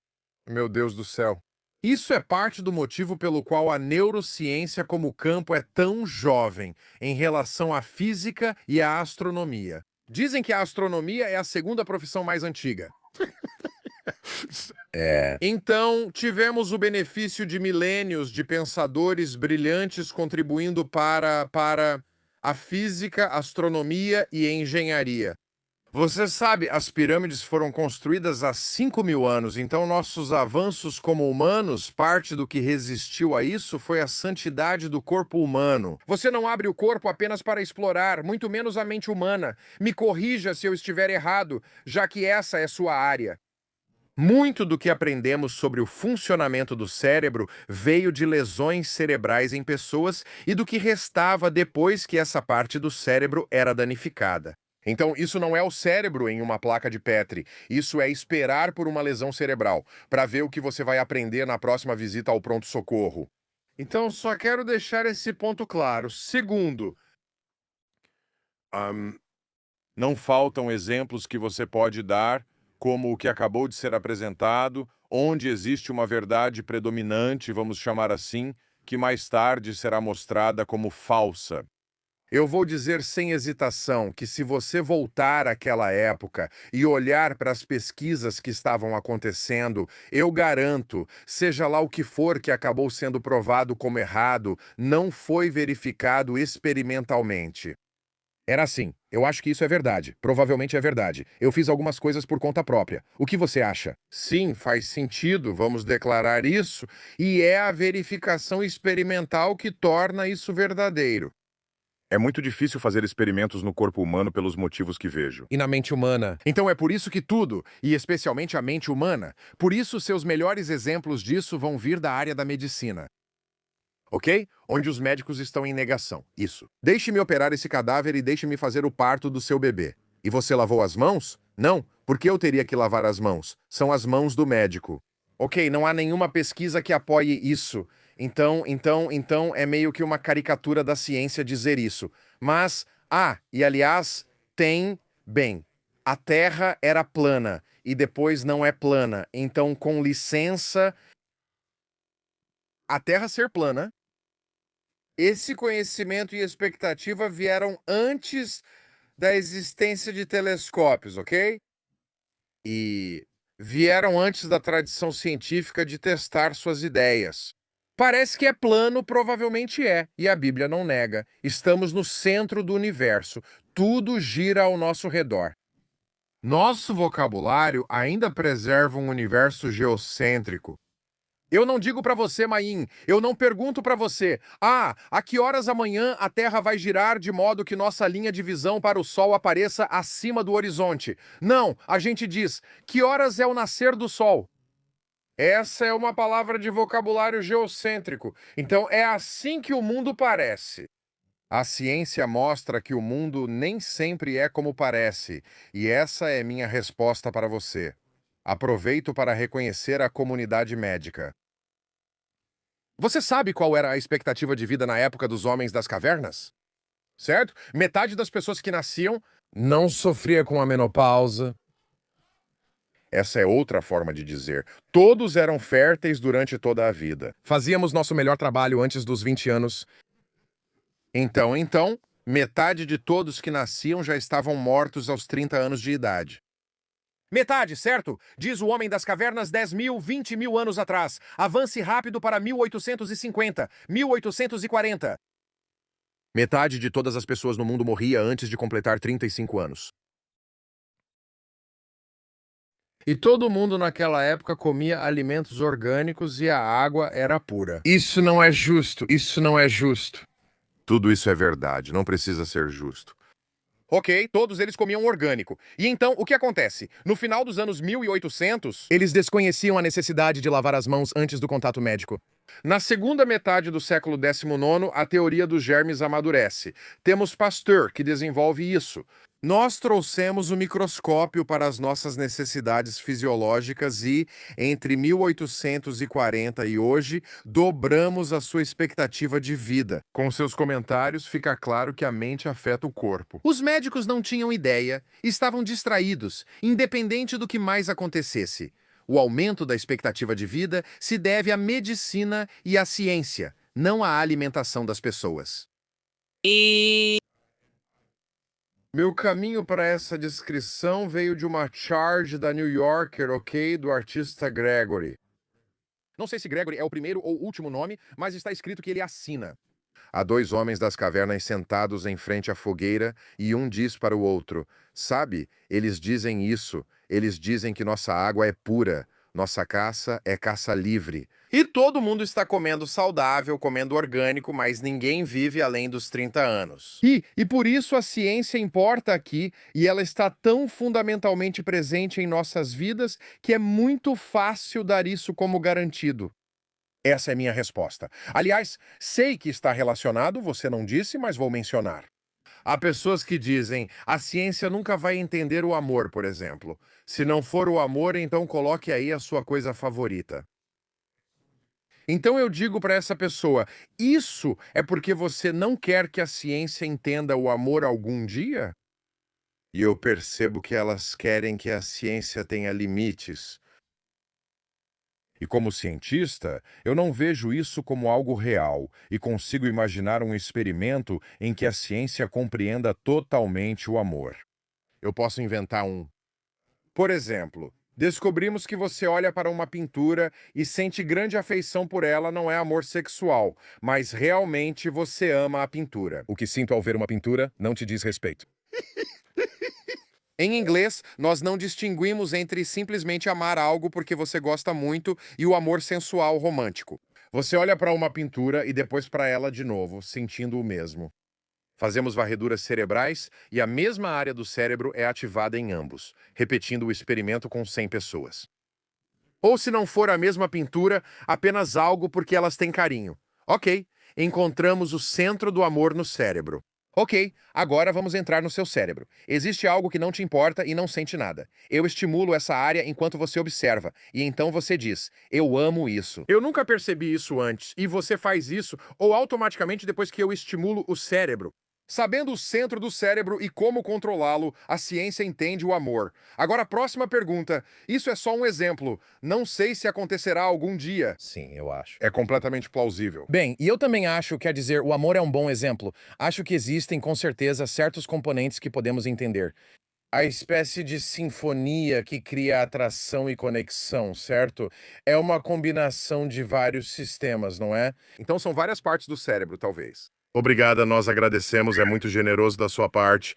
Meu Deus do céu. Isso é parte do motivo pelo qual a neurociência como campo é tão jovem em relação à física e à astronomia. Dizem que a astronomia é a segunda profissão mais antiga. Então, tivemos o benefício de milênios de pensadores brilhantes contribuindo para a física, astronomia e engenharia. Você sabe, as pirâmides foram construídas há 5.000 anos, então nossos avanços como humanos, parte do que resistiu a isso foi a santidade do corpo humano. Você não abre o corpo apenas para explorar, muito menos a mente humana. Me corrija se eu estiver errado, já que essa é sua área. Muito do que aprendemos sobre o funcionamento do cérebro veio de lesões cerebrais em pessoas e do que restava depois que essa parte do cérebro era danificada. Então, isso não é o cérebro em uma placa de Petri. Isso é esperar por uma lesão cerebral, para ver o que você vai aprender na próxima visita ao pronto-socorro. Então, só quero deixar esse ponto claro. Segundo, não faltam exemplos que você pode dar, como o que acabou de ser apresentado, onde existe uma verdade predominante, vamos chamar assim, que mais tarde será mostrada como falsa. Eu vou dizer sem hesitação que se você voltar àquela época e olhar para as pesquisas que estavam acontecendo, eu garanto, seja lá o que for que acabou sendo provado como errado, não foi verificado experimentalmente. Era assim. Eu acho que isso é verdade. Provavelmente é verdade. Eu fiz algumas coisas por conta própria. O que você acha? Sim, faz sentido, vamos declarar isso, e é a verificação experimental que torna isso verdadeiro. É muito difícil fazer experimentos no corpo humano pelos motivos que vejo. E na mente humana. Então é por isso que tudo, e especialmente a mente humana, por isso seus melhores exemplos disso vão vir da área da medicina. Ok? Onde os médicos estão em negação. Isso. Deixe-me operar esse cadáver e deixe-me fazer o parto do seu bebê. E você lavou as mãos? Não. Por que eu teria que lavar as mãos? São as mãos do médico. Ok, não há nenhuma pesquisa que apoie isso. Então é meio que uma caricatura da ciência dizer isso. Mas, e aliás, tem Bem, a Terra era plana e depois não é plana. Então, com licença, a Terra ser plana. Esse conhecimento e expectativa vieram antes da existência de telescópios, ok? E vieram antes da tradição científica de testar suas ideias. Parece que é plano, provavelmente é, e a Bíblia não nega. Estamos no centro do universo. Tudo gira ao nosso redor. Nosso vocabulário ainda preserva um universo geocêntrico. Eu não digo para você, Maim, eu não pergunto para você, a que horas amanhã a Terra vai girar de modo que nossa linha de visão para o Sol apareça acima do horizonte. Não, a gente diz, que horas é o nascer do Sol? Essa é uma palavra de vocabulário geocêntrico. Então é assim que o mundo parece. A ciência mostra que o mundo nem sempre é como parece, e essa é minha resposta para você. Aproveito para reconhecer a comunidade médica. Você sabe qual era a expectativa de vida na época dos homens das cavernas? Certo? Metade das pessoas que nasciam não sofria com a menopausa. Essa é outra forma de dizer. Todos eram férteis durante toda a vida. Fazíamos nosso melhor trabalho antes dos 20 anos. Então, metade de todos que nasciam já estavam mortos aos 30 anos de idade. Metade, certo? Diz o homem das cavernas 10 mil, 20 mil anos atrás. Avance rápido para 1850, 1840. Metade de todas as pessoas no mundo morria antes de completar 35 anos. E todo mundo naquela época comia alimentos orgânicos e a água era pura. Isso não é justo, isso não é justo. Tudo isso é verdade, não precisa ser justo. Ok, todos eles comiam orgânico. E então, o que acontece? No final dos anos 1800, eles desconheciam a necessidade de lavar as mãos antes do contato médico. Na segunda metade do século XIX, a teoria dos germes amadurece. Temos Pasteur, que desenvolve isso. Nós trouxemos o microscópio para as nossas necessidades fisiológicas e, entre 1840 e hoje, dobramos a sua expectativa de vida. Com seus comentários, fica claro que a mente afeta o corpo. Os médicos não tinham ideia, estavam distraídos, independente do que mais acontecesse. O aumento da expectativa de vida se deve à medicina e à ciência, não à alimentação das pessoas. Meu caminho para essa descrição veio de uma charge da New Yorker, ok, do artista Gregory. Não sei se Gregory é o primeiro ou último nome, mas está escrito que ele assina. Há dois homens das cavernas sentados em frente à fogueira e um diz para o outro, sabe, eles dizem isso, eles dizem que nossa água é pura, nossa caça é caça livre. E todo mundo está comendo saudável, comendo orgânico, mas ninguém vive além dos 30 anos. E por isso a ciência importa aqui, e ela está tão fundamentalmente presente em nossas vidas que é muito fácil dar isso como garantido. Essa é minha resposta. Aliás, sei que está relacionado, você não disse, mas vou mencionar. Há pessoas que dizem, a ciência nunca vai entender o amor, por exemplo. Se não for o amor, então coloque aí a sua coisa favorita. Então eu digo para essa pessoa, isso é porque você não quer que a ciência entenda o amor algum dia? E eu percebo que elas querem que a ciência tenha limites. E como cientista, eu não vejo isso como algo real e consigo imaginar um experimento em que a ciência compreenda totalmente o amor. Eu posso inventar um. Por exemplo, descobrimos que você olha para uma pintura e sente grande afeição por ela não é amor sexual, mas realmente você ama a pintura. O que sinto ao ver uma pintura não te diz respeito. Em inglês, nós não distinguimos entre simplesmente amar algo porque você gosta muito e o amor sensual romântico. Você olha para uma pintura e depois para ela de novo, sentindo o mesmo. Fazemos varreduras cerebrais e a mesma área do cérebro é ativada em ambos, repetindo o experimento com 100 pessoas. Ou se não for a mesma pintura, apenas algo porque elas têm carinho. Ok, encontramos o centro do amor no cérebro. Ok, agora vamos entrar no seu cérebro. Existe algo que não te importa e não sente nada. Eu estimulo essa área enquanto você observa, e então você diz, eu amo isso. Eu nunca percebi isso antes, e você faz isso ou automaticamente depois que eu estimulo o cérebro. Sabendo o centro do cérebro e como controlá-lo, a ciência entende o amor. Agora, a próxima pergunta. Isso é só um exemplo. Não sei se acontecerá algum dia. Sim, eu acho. É completamente plausível. Bem, e eu também acho, quer dizer, o amor é um bom exemplo. Acho que existem, com certeza, certos componentes que podemos entender. A espécie de sinfonia que cria atração e conexão, certo? É uma combinação de vários sistemas, não é? Então são várias partes do cérebro, talvez. Obrigada, nós agradecemos, é muito generoso da sua parte.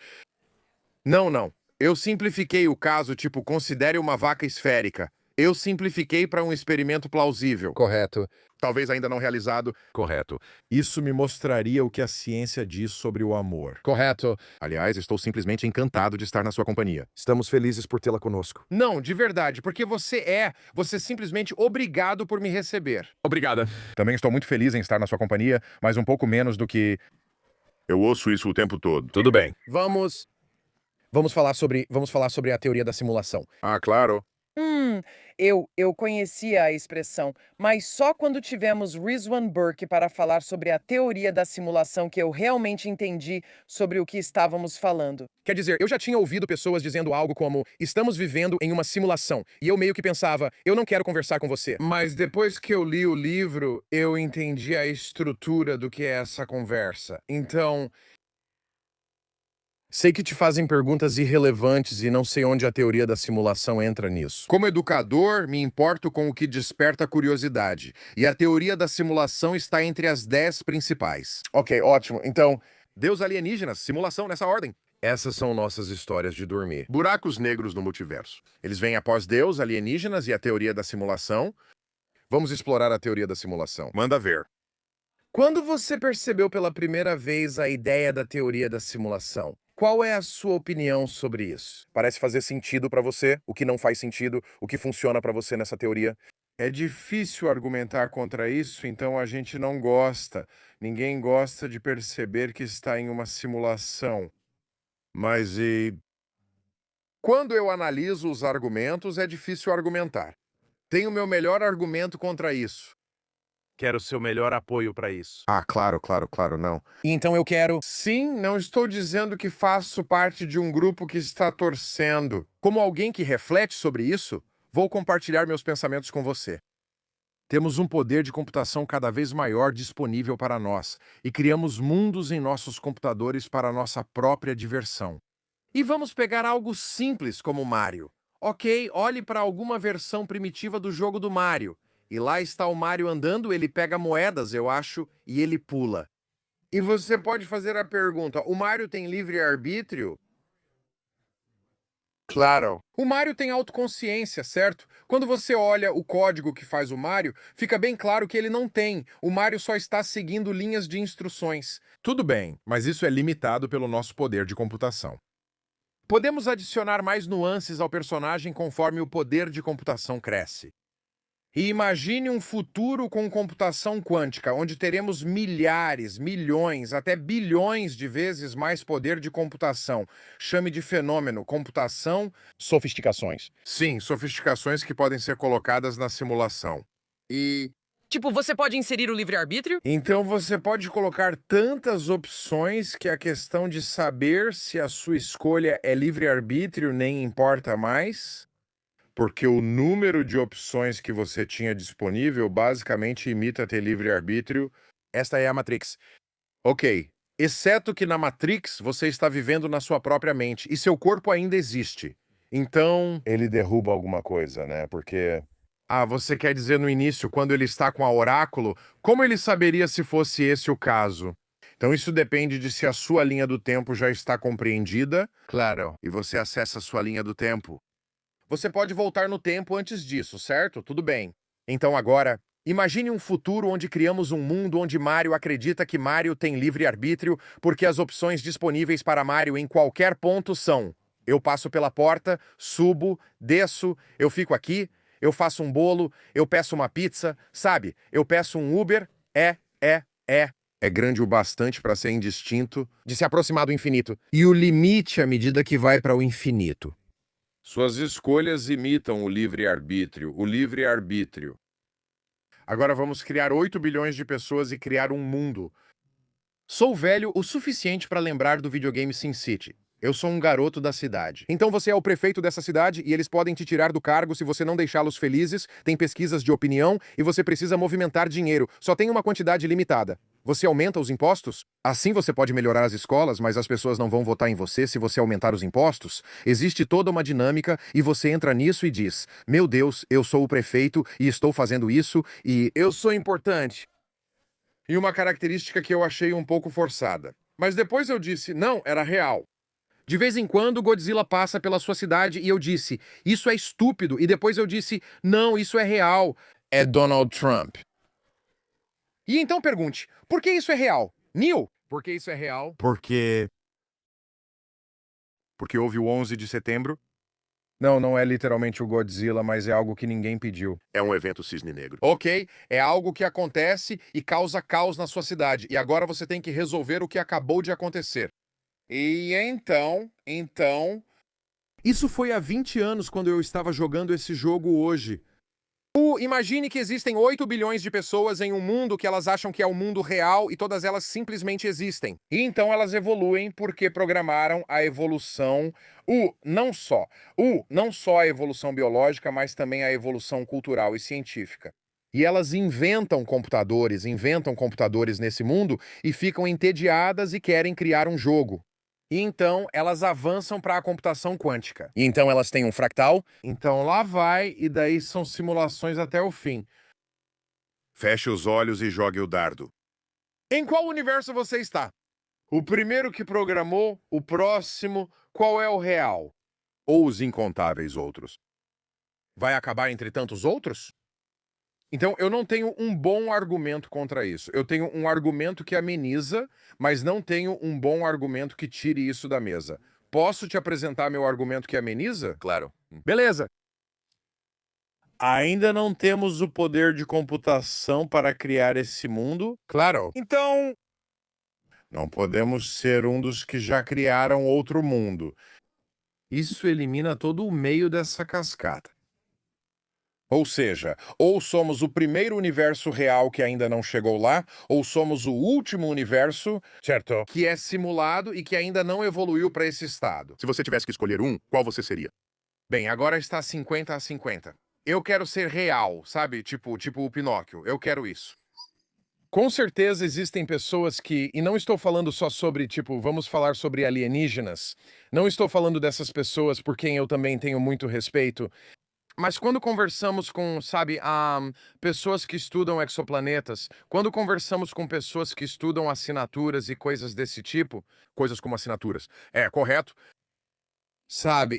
Não. Eu simplifiquei o caso, tipo, considere uma vaca esférica. Eu simplifiquei para um experimento plausível. Correto. Talvez ainda não realizado. Correto. Isso me mostraria o que a ciência diz sobre o amor. Correto. Aliás, estou simplesmente encantado de estar na sua companhia. Estamos felizes por tê-la conosco. Não, de verdade, porque você simplesmente obrigado por me receber. Obrigada. Também estou muito feliz em estar na sua companhia, mas um pouco menos do que... Eu ouço isso o tempo todo. Tudo bem. Vamos falar sobre a teoria da simulação. Ah, claro. Eu conhecia a expressão, mas só quando tivemos Rizwan Burke para falar sobre a teoria da simulação que eu realmente entendi sobre o que estávamos falando. Quer dizer, eu já tinha ouvido pessoas dizendo algo como, estamos vivendo em uma simulação, e eu meio que pensava, eu não quero conversar com você. Mas depois que eu li o livro, eu entendi a estrutura do que é essa conversa. Então, sei que te fazem perguntas irrelevantes e não sei onde a teoria da simulação entra nisso. Como educador, me importo com o que desperta curiosidade. E a teoria da simulação está entre as 10 principais. Ok, ótimo. Então, Deus alienígenas, simulação nessa ordem. essas são nossas histórias de dormir. Buracos negros no multiverso. Eles vêm após Deus, alienígenas e a teoria da simulação. Vamos explorar a teoria da simulação. Manda ver. Quando você percebeu pela primeira vez a ideia da teoria da simulação? Qual é a sua opinião sobre isso? Parece fazer sentido pra você? O que não faz sentido? O que funciona pra você nessa teoria? É difícil argumentar contra isso, então a gente não gosta. Ninguém gosta de perceber que está em uma simulação. Mas e... Quando eu analiso os argumentos, é difícil argumentar. Tenho meu melhor argumento contra isso. Quero seu melhor apoio pra isso. Ah, claro, não. Então eu quero... Sim, não estou dizendo que faço parte de um grupo que está torcendo. Como alguém que reflete sobre isso, vou compartilhar meus pensamentos com você. Temos um poder de computação cada vez maior disponível para nós e criamos mundos em nossos computadores para nossa própria diversão. E vamos pegar algo simples como Mario. Ok, olhe para alguma versão primitiva do jogo do Mario. E lá está o Mario andando, ele pega moedas, eu acho, e ele pula. E você pode fazer a pergunta, o Mario tem livre-arbítrio? Claro. O Mario tem autoconsciência, certo? Quando você olha o código que faz o Mario, fica bem claro que ele não tem. O Mario só está seguindo linhas de instruções. Tudo bem, mas isso é limitado pelo nosso poder de computação. Podemos adicionar mais nuances ao personagem conforme o poder de computação cresce. E imagine um futuro com computação quântica, onde teremos milhares, milhões, até bilhões de vezes mais poder de computação. Chame de fenômeno, computação, Sofisticações. sim, sofisticações que podem ser colocadas na simulação. E Tipo, você pode inserir o livre-arbítrio? então você pode colocar tantas opções que a questão de saber se a sua escolha é livre-arbítrio nem importa mais? Porque o número de opções que você tinha disponível basicamente imita ter livre-arbítrio. Esta é a Matrix. Ok, exceto que na Matrix você está vivendo na sua própria mente e seu corpo ainda existe. Então... Ele derruba alguma coisa, né? Porque... Ah, você quer dizer no início, quando ele está com a oráculo, como ele saberia se fosse esse o caso? Então isso depende de se a sua linha do tempo já está compreendida. Claro. E você acessa a sua linha do tempo. Você pode voltar no tempo antes disso, certo? Tudo bem. Então agora, imagine um futuro onde criamos um mundo onde Mario acredita que Mario tem livre-arbítrio, porque as opções disponíveis para Mario em qualquer ponto são: eu passo pela porta, subo, desço, eu fico aqui, eu faço um bolo, eu peço uma pizza, sabe? Eu peço um Uber, É grande o bastante para ser indistinto. De se aproximar do infinito. E o limite à medida que vai para o infinito. Suas escolhas imitam o livre-arbítrio. O livre-arbítrio. Agora vamos criar 8 bilhões de pessoas e criar um mundo. Sou velho o suficiente para lembrar do videogame SimCity. Eu sou um garoto da cidade. Então você é o prefeito dessa cidade e eles podem te tirar do cargo se você não deixá-los felizes, tem pesquisas de opinião e você precisa movimentar dinheiro. Só tem uma quantidade limitada. Você aumenta os impostos? Assim você pode melhorar as escolas, mas as pessoas não vão votar em você se você aumentar os impostos? Existe toda uma dinâmica e você entra nisso e diz: meu Deus, eu sou o prefeito e estou fazendo isso e Eu sou importante. E uma característica que eu achei um pouco forçada. Mas depois eu disse, não, era real. De vez em quando, Godzilla passa pela sua cidade e eu disse, isso é estúpido. E depois eu disse, não, isso é real. É Donald Trump. E então pergunte, por que isso é real? Neil, por que isso é real? Porque houve o 11 de setembro? Não, não é literalmente o Godzilla, mas é algo que ninguém pediu. É um evento cisne negro. Ok, é algo que acontece e causa caos na sua cidade. E agora você tem que resolver o que acabou de acontecer. E então... Isso foi há 20 anos quando eu estava jogando esse jogo hoje. Imagine que existem 8 bilhões de pessoas em um mundo que elas acham que é o mundo real e todas elas simplesmente existem. E então elas evoluem porque programaram a evolução, não só a evolução biológica, mas também a evolução cultural e científica. E elas inventam computadores nesse mundo e ficam entediadas e querem criar um jogo. E então elas avançam para a computação quântica. E então elas têm um fractal? Então lá vai, e daí são simulações até o fim. Feche os olhos e jogue o dardo. Em qual universo você está? O primeiro que programou, o próximo, qual é o real? Ou os incontáveis outros? Vai acabar entre tantos outros? Então, eu não tenho um bom argumento contra isso. Eu tenho um argumento que ameniza, mas não tenho um bom argumento que tire isso da mesa. Posso te apresentar meu argumento que ameniza? Claro. Beleza. Ainda não temos o poder de computação para criar esse mundo. Claro. Então, não podemos ser um dos que já criaram outro mundo. Isso elimina todo o meio dessa cascata. Ou seja, ou somos o primeiro universo real que ainda não chegou lá, ou somos o último universo Certo. que é simulado e que ainda não evoluiu para esse estado. Se você tivesse que escolher um, qual você seria? Bem, agora está 50-50. Eu quero ser real, sabe? Tipo o Pinóquio. Eu quero isso. Com certeza existem pessoas que, e não estou falando só sobre, vamos falar sobre alienígenas. Não estou falando dessas pessoas por quem eu também tenho muito respeito. Mas quando conversamos com, pessoas que estudam exoplanetas, quando conversamos com pessoas que estudam assinaturas e coisas desse tipo, Coisas como assinaturas. É, correto?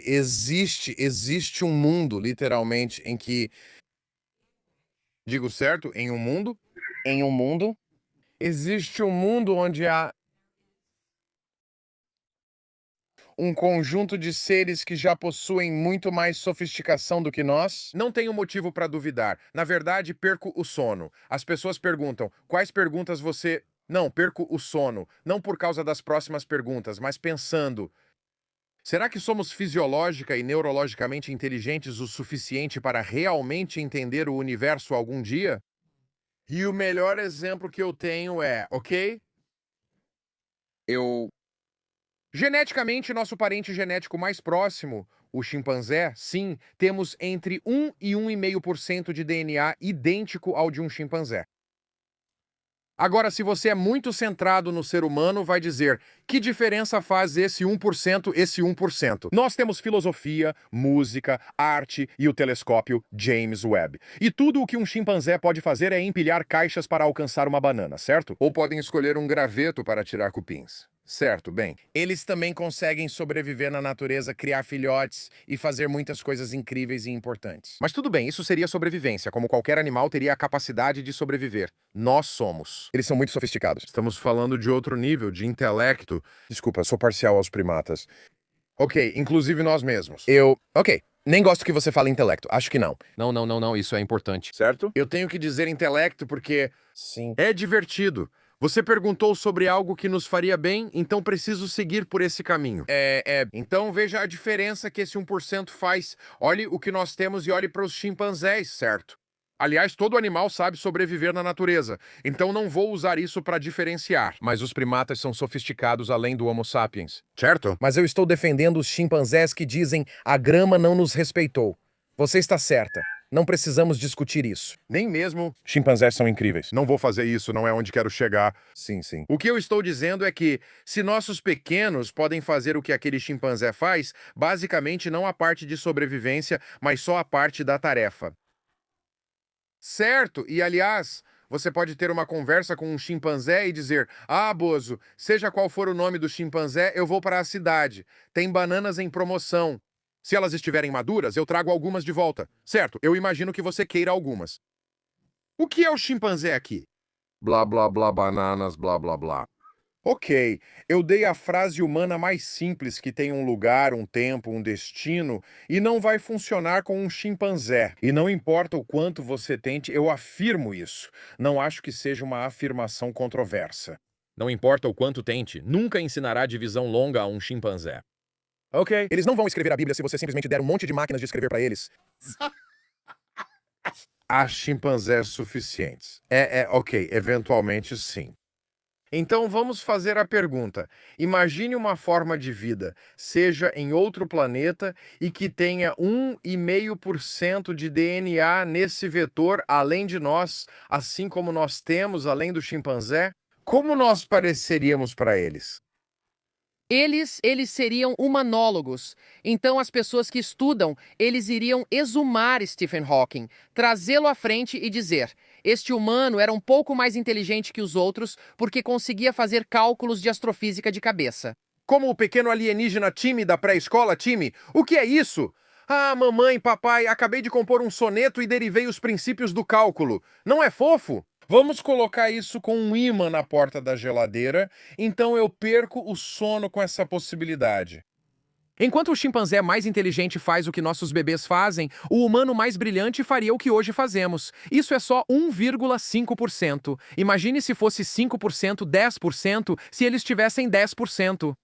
existe um mundo, literalmente, em que... Digo certo? Em um mundo? Existe um mundo onde há um conjunto de seres que já possuem muito mais sofisticação do que nós? Não tenho motivo para duvidar. Na verdade, perco o sono. As pessoas perguntam, quais perguntas você... Não, perco o sono. Não por causa das próximas perguntas, mas pensando... Será que somos fisiológica e neurologicamente inteligentes o suficiente para realmente entender o universo algum dia? E o melhor exemplo que eu tenho é, ok? Geneticamente, nosso parente genético mais próximo, o chimpanzé, sim, temos entre 1 e 1,5% de DNA idêntico ao de um chimpanzé. Agora, se você é muito centrado no ser humano, vai dizer, que diferença faz esse 1%, esse 1%? Nós temos filosofia, música, arte e o telescópio James Webb. E tudo o que um chimpanzé pode fazer é empilhar caixas para alcançar uma banana, certo? Ou podem escolher um graveto para tirar cupins. Certo, bem. Eles também conseguem sobreviver na natureza, criar filhotes e fazer muitas coisas incríveis e importantes. Mas tudo bem, isso seria sobrevivência, como qualquer animal teria a capacidade de sobreviver. Nós somos. Eles são muito sofisticados. Estamos falando de outro nível, de intelecto. Desculpa, sou parcial aos primatas. Ok, inclusive nós mesmos. Ok, nem gosto que você fale intelecto. Acho que não. Não, isso é importante. Certo? Eu tenho que dizer intelecto porque Sim. é divertido. Você perguntou sobre algo que nos faria bem, então preciso seguir por esse caminho. Então veja a diferença que esse 1% faz. Olhe o que nós temos e olhe para os chimpanzés, certo? Aliás, todo animal sabe sobreviver na natureza, então não vou usar isso para diferenciar. Mas os primatas são sofisticados além do Homo sapiens. Certo? Mas eu estou defendendo os chimpanzés que dizem a grama não nos respeitou. Você está certa. Não precisamos discutir isso. Nem mesmo. Chimpanzés são incríveis. Não vou fazer isso, não é onde quero chegar. Sim, sim. O que eu estou dizendo é que, se nossos pequenos podem fazer o que aquele chimpanzé faz, basicamente não a parte de sobrevivência, mas só a parte da tarefa. Certo, e aliás, você pode ter uma conversa com um chimpanzé e dizer: Ah, Bozo, seja qual for o nome do chimpanzé, eu vou para a cidade. Tem bananas em promoção. Se elas estiverem maduras, eu trago algumas de volta. Certo, eu imagino que você queira algumas. O que é o chimpanzé aqui? Blá, blá, blá, bananas, blá, blá, blá. Ok, eu dei a frase humana mais simples que tem um lugar, um tempo, um destino e não vai funcionar com um chimpanzé. E não importa o quanto você tente, eu afirmo isso. Não acho que seja uma afirmação controversa. Não importa o quanto tente, nunca ensinará divisão longa a um chimpanzé. Ok. Eles não vão escrever a Bíblia se você simplesmente der um monte de máquinas de escrever para eles. Há chimpanzés suficientes. Ok, eventualmente sim. Então vamos fazer a pergunta. Imagine uma forma de vida, seja em outro planeta, e que tenha 1,5% de DNA nesse vetor além de nós, assim como nós temos além do chimpanzé. Como nós pareceríamos para eles? Eles seriam humanólogos. Então, as pessoas que estudam, eles iriam exumar Stephen Hawking, trazê-lo à frente e dizer: este humano era um pouco mais inteligente que os outros porque conseguia fazer cálculos de astrofísica de cabeça. Como o pequeno alienígena Timmy da pré-escola, Timmy? O que é isso? Ah, mamãe, papai, acabei de compor um soneto e derivei os princípios do cálculo. Não é fofo? Vamos colocar isso com um ímã na porta da geladeira, então eu perco o sono com essa possibilidade. Enquanto o chimpanzé mais inteligente faz o que nossos bebês fazem, o humano mais brilhante faria o que hoje fazemos. Isso é só 1,5%. Imagine se fosse 5%, 10%, se eles tivessem 10%.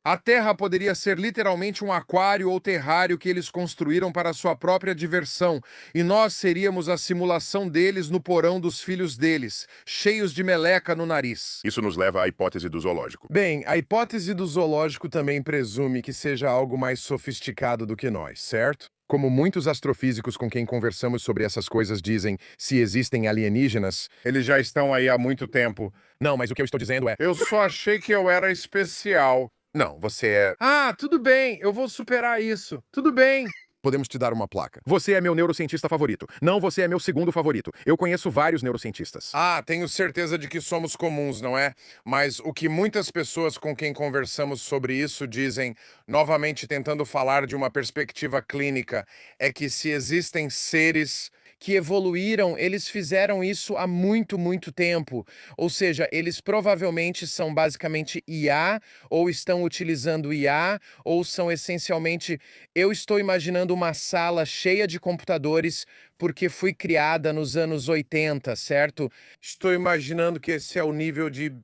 A Terra poderia ser literalmente um aquário ou terrário que eles construíram para sua própria diversão, e nós seríamos a simulação deles no porão dos filhos deles, cheios de meleca no nariz. Isso nos leva à hipótese do zoológico. Bem, a hipótese do zoológico também presume que seja algo mais sofisticado do que nós, certo? Como muitos astrofísicos com quem conversamos sobre essas coisas dizem, se existem alienígenas... Eles já estão aí há muito tempo. Não, mas o que eu estou dizendo é... Eu só achei que eu era especial. Não, você é... Ah, tudo bem, eu vou superar isso. Tudo bem. Podemos te dar uma placa. Você é meu neurocientista favorito. Não, você é meu segundo favorito. Eu conheço vários neurocientistas. Ah, tenho certeza de que somos comuns, não é? Mas o que muitas pessoas com quem conversamos sobre isso dizem, novamente tentando falar de uma perspectiva clínica, é que se existem seres que evoluíram, eles fizeram isso há muito, muito tempo. Ou seja, eles provavelmente são basicamente IA, ou estão utilizando IA, ou são essencialmente... Eu estou imaginando uma sala cheia de computadores porque fui criada nos anos 80, certo? Estou imaginando que esse é o nível de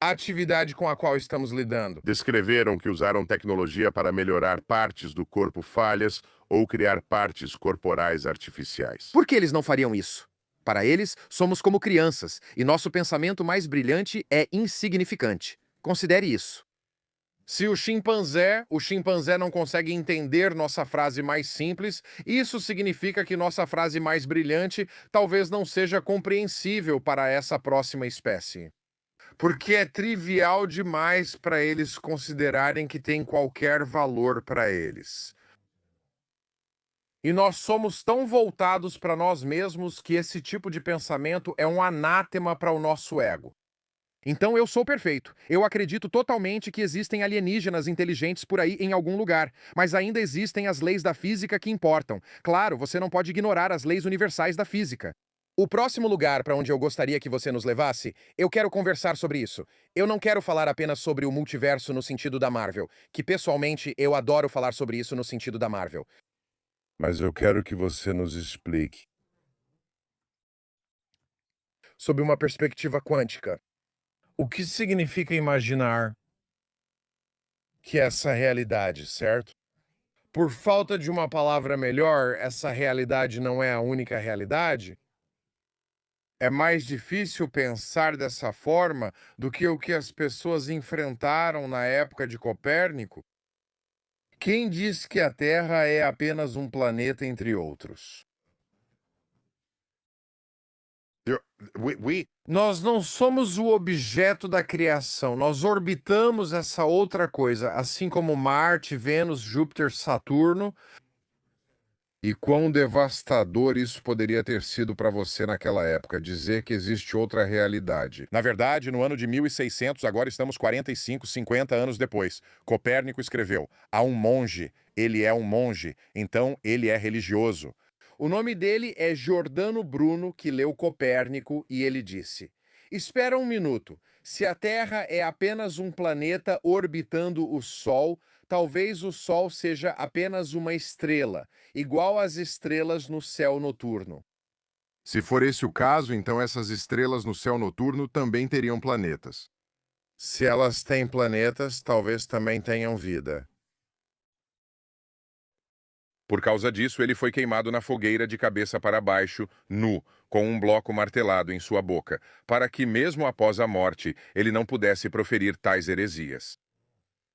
atividade com a qual estamos lidando. Descreveram que usaram tecnologia para melhorar partes do corpo falhas ou criar partes corporais artificiais. Por que eles não fariam isso? Para eles, somos como crianças, e nosso pensamento mais brilhante é insignificante. Considere isso. Se o chimpanzé não consegue entender nossa frase mais simples, isso significa que nossa frase mais brilhante talvez não seja compreensível para essa próxima espécie. Porque é trivial demais para eles considerarem que tem qualquer valor para eles. E nós somos tão voltados para nós mesmos que esse tipo de pensamento é um anátema para o nosso ego. Então eu sou perfeito. Eu acredito totalmente que existem alienígenas inteligentes por aí em algum lugar, mas ainda existem as leis da física que importam. Claro, você não pode ignorar as leis universais da física. O próximo lugar para onde eu gostaria que você nos levasse, eu quero conversar sobre isso. Eu não quero falar apenas sobre o multiverso no sentido da Marvel, que pessoalmente eu adoro falar sobre isso no sentido da Marvel. Mas eu quero que você nos explique. Sob uma perspectiva quântica, O que significa imaginar que essa realidade, certo? Por falta de uma palavra melhor, essa realidade não é a única realidade? É mais difícil pensar dessa forma do que o que as pessoas enfrentaram na época de Copérnico? Quem diz que a Terra é apenas um planeta entre outros? Nós não somos o objeto da criação, nós orbitamos essa outra coisa, assim como Marte, Vênus, Júpiter, Saturno. E quão devastador isso poderia ter sido para você naquela época, dizer que existe outra realidade. Na verdade, no ano de 1600, agora estamos 45, 50 anos depois. Copérnico escreveu: há um monge, ele é um monge, então ele é religioso. O nome dele é Giordano Bruno, que leu Copérnico, e ele disse: Espera um minuto. Se a Terra é apenas um planeta orbitando o Sol, talvez o Sol seja apenas uma estrela, igual às estrelas no céu noturno. Se for esse o caso, então essas estrelas no céu noturno também teriam planetas. Se elas têm planetas, talvez também tenham vida. Por causa disso, ele foi queimado na fogueira de cabeça para baixo, nu, com um bloco martelado em sua boca, para que, mesmo após a morte, ele não pudesse proferir tais heresias.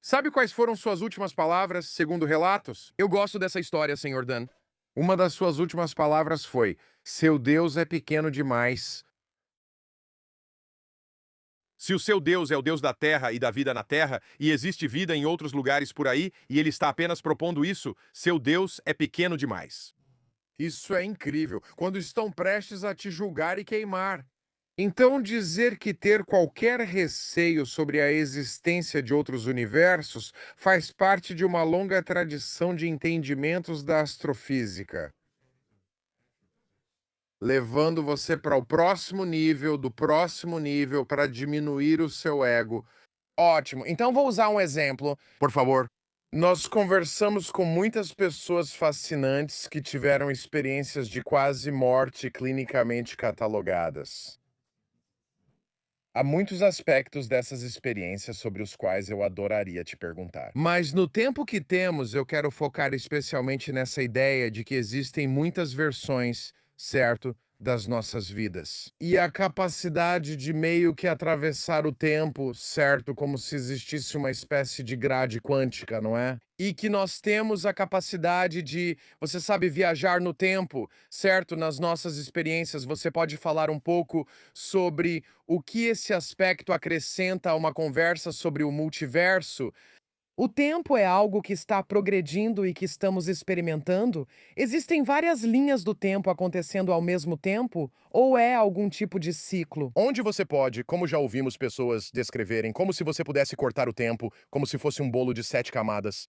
Sabe quais foram suas últimas palavras, segundo relatos? Eu gosto dessa história, Sr. Dan. Uma das suas últimas palavras foi: seu Deus é pequeno demais. Se o seu Deus é o Deus da terra e da vida na terra, e existe vida em outros lugares por aí, e ele está apenas propondo isso, seu Deus é pequeno demais. Isso é incrível, quando estão prestes a te julgar e queimar. Então, dizer que ter qualquer receio sobre a existência de outros universos faz parte de uma longa tradição de entendimentos da astrofísica, levando você para o próximo nível do próximo nível para diminuir o seu ego. Ótimo, então vou usar um exemplo. Por favor. Nós conversamos com muitas pessoas fascinantes que tiveram experiências de quase morte clinicamente catalogadas. Há muitos aspectos dessas experiências sobre os quais eu adoraria te perguntar. Mas no tempo que temos, eu quero focar especialmente nessa ideia de que existem muitas versões, certo, das nossas vidas. E a capacidade de meio que atravessar o tempo, certo, como se existisse uma espécie de grade quântica, não é? E que nós temos a capacidade de, você sabe, viajar no tempo, certo? Nas nossas experiências, você pode falar um pouco sobre o que esse aspecto acrescenta a uma conversa sobre o multiverso? O tempo é algo que está progredindo e que estamos experimentando? Existem várias linhas do tempo acontecendo ao mesmo tempo? Ou é algum tipo de ciclo? Onde você pode, como já ouvimos pessoas descreverem, como se você pudesse cortar o tempo, como se fosse um bolo de 7 camadas.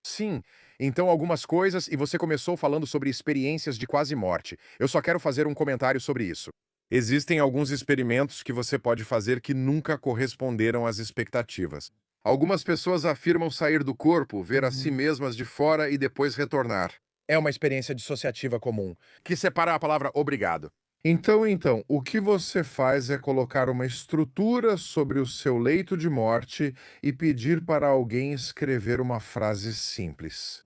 Sim, então algumas coisas, e você começou falando sobre experiências de quase morte. Eu só quero fazer um comentário sobre isso. Existem alguns experimentos que você pode fazer que nunca corresponderam às expectativas. Algumas pessoas afirmam sair do corpo, ver a si mesmas de fora e depois retornar. É uma experiência dissociativa comum, que separa a palavra obrigado. Então, o que você faz é colocar uma estrutura sobre o seu leito de morte e pedir para alguém escrever uma frase simples.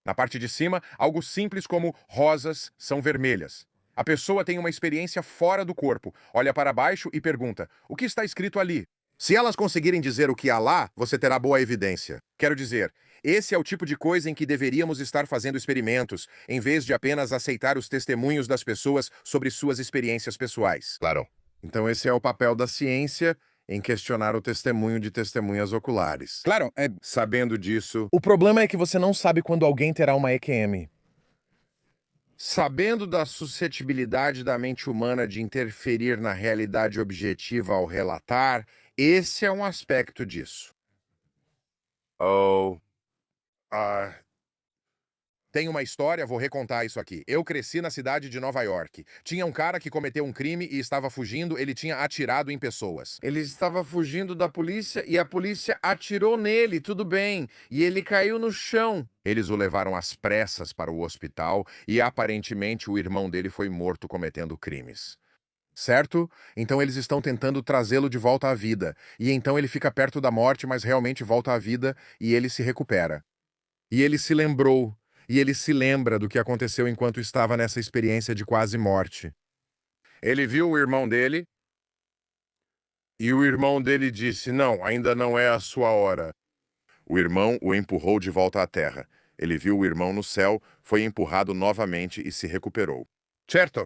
Na parte de cima, algo simples como rosas são vermelhas. A pessoa tem uma experiência fora do corpo, olha para baixo e pergunta: o que está escrito ali? Se elas conseguirem dizer o que há lá, você terá boa evidência. Quero dizer, esse é o tipo de coisa em que deveríamos estar fazendo experimentos, em vez de apenas aceitar os testemunhos das pessoas sobre suas experiências pessoais. Claro. Então esse é o papel da ciência em questionar o testemunho de testemunhas oculares. Claro, Sabendo disso, o problema é que você não sabe quando alguém terá uma EQM. sabendo da suscetibilidade da mente humana de interferir na realidade objetiva ao relatar, esse é um aspecto disso. Tem uma história, vou recontar isso aqui. Eu cresci na cidade de Nova York. Tinha um cara que cometeu um crime e estava fugindo, ele tinha atirado em pessoas. Ele estava fugindo da polícia e a polícia atirou nele, tudo bem, e ele caiu no chão. Eles o levaram às pressas para o hospital e aparentemente o irmão dele foi morto cometendo crimes. Certo? Então eles estão tentando trazê-lo de volta à vida. E então ele fica perto da morte, mas realmente volta à vida e ele se recupera. E ele se lembrou, e ele se lembra do que aconteceu enquanto estava nessa experiência de quase morte. Ele viu o irmão dele e o irmão dele disse: Não, ainda não é a sua hora. O irmão o empurrou de volta à terra. Ele viu o irmão no céu, foi empurrado novamente e se recuperou. Certo?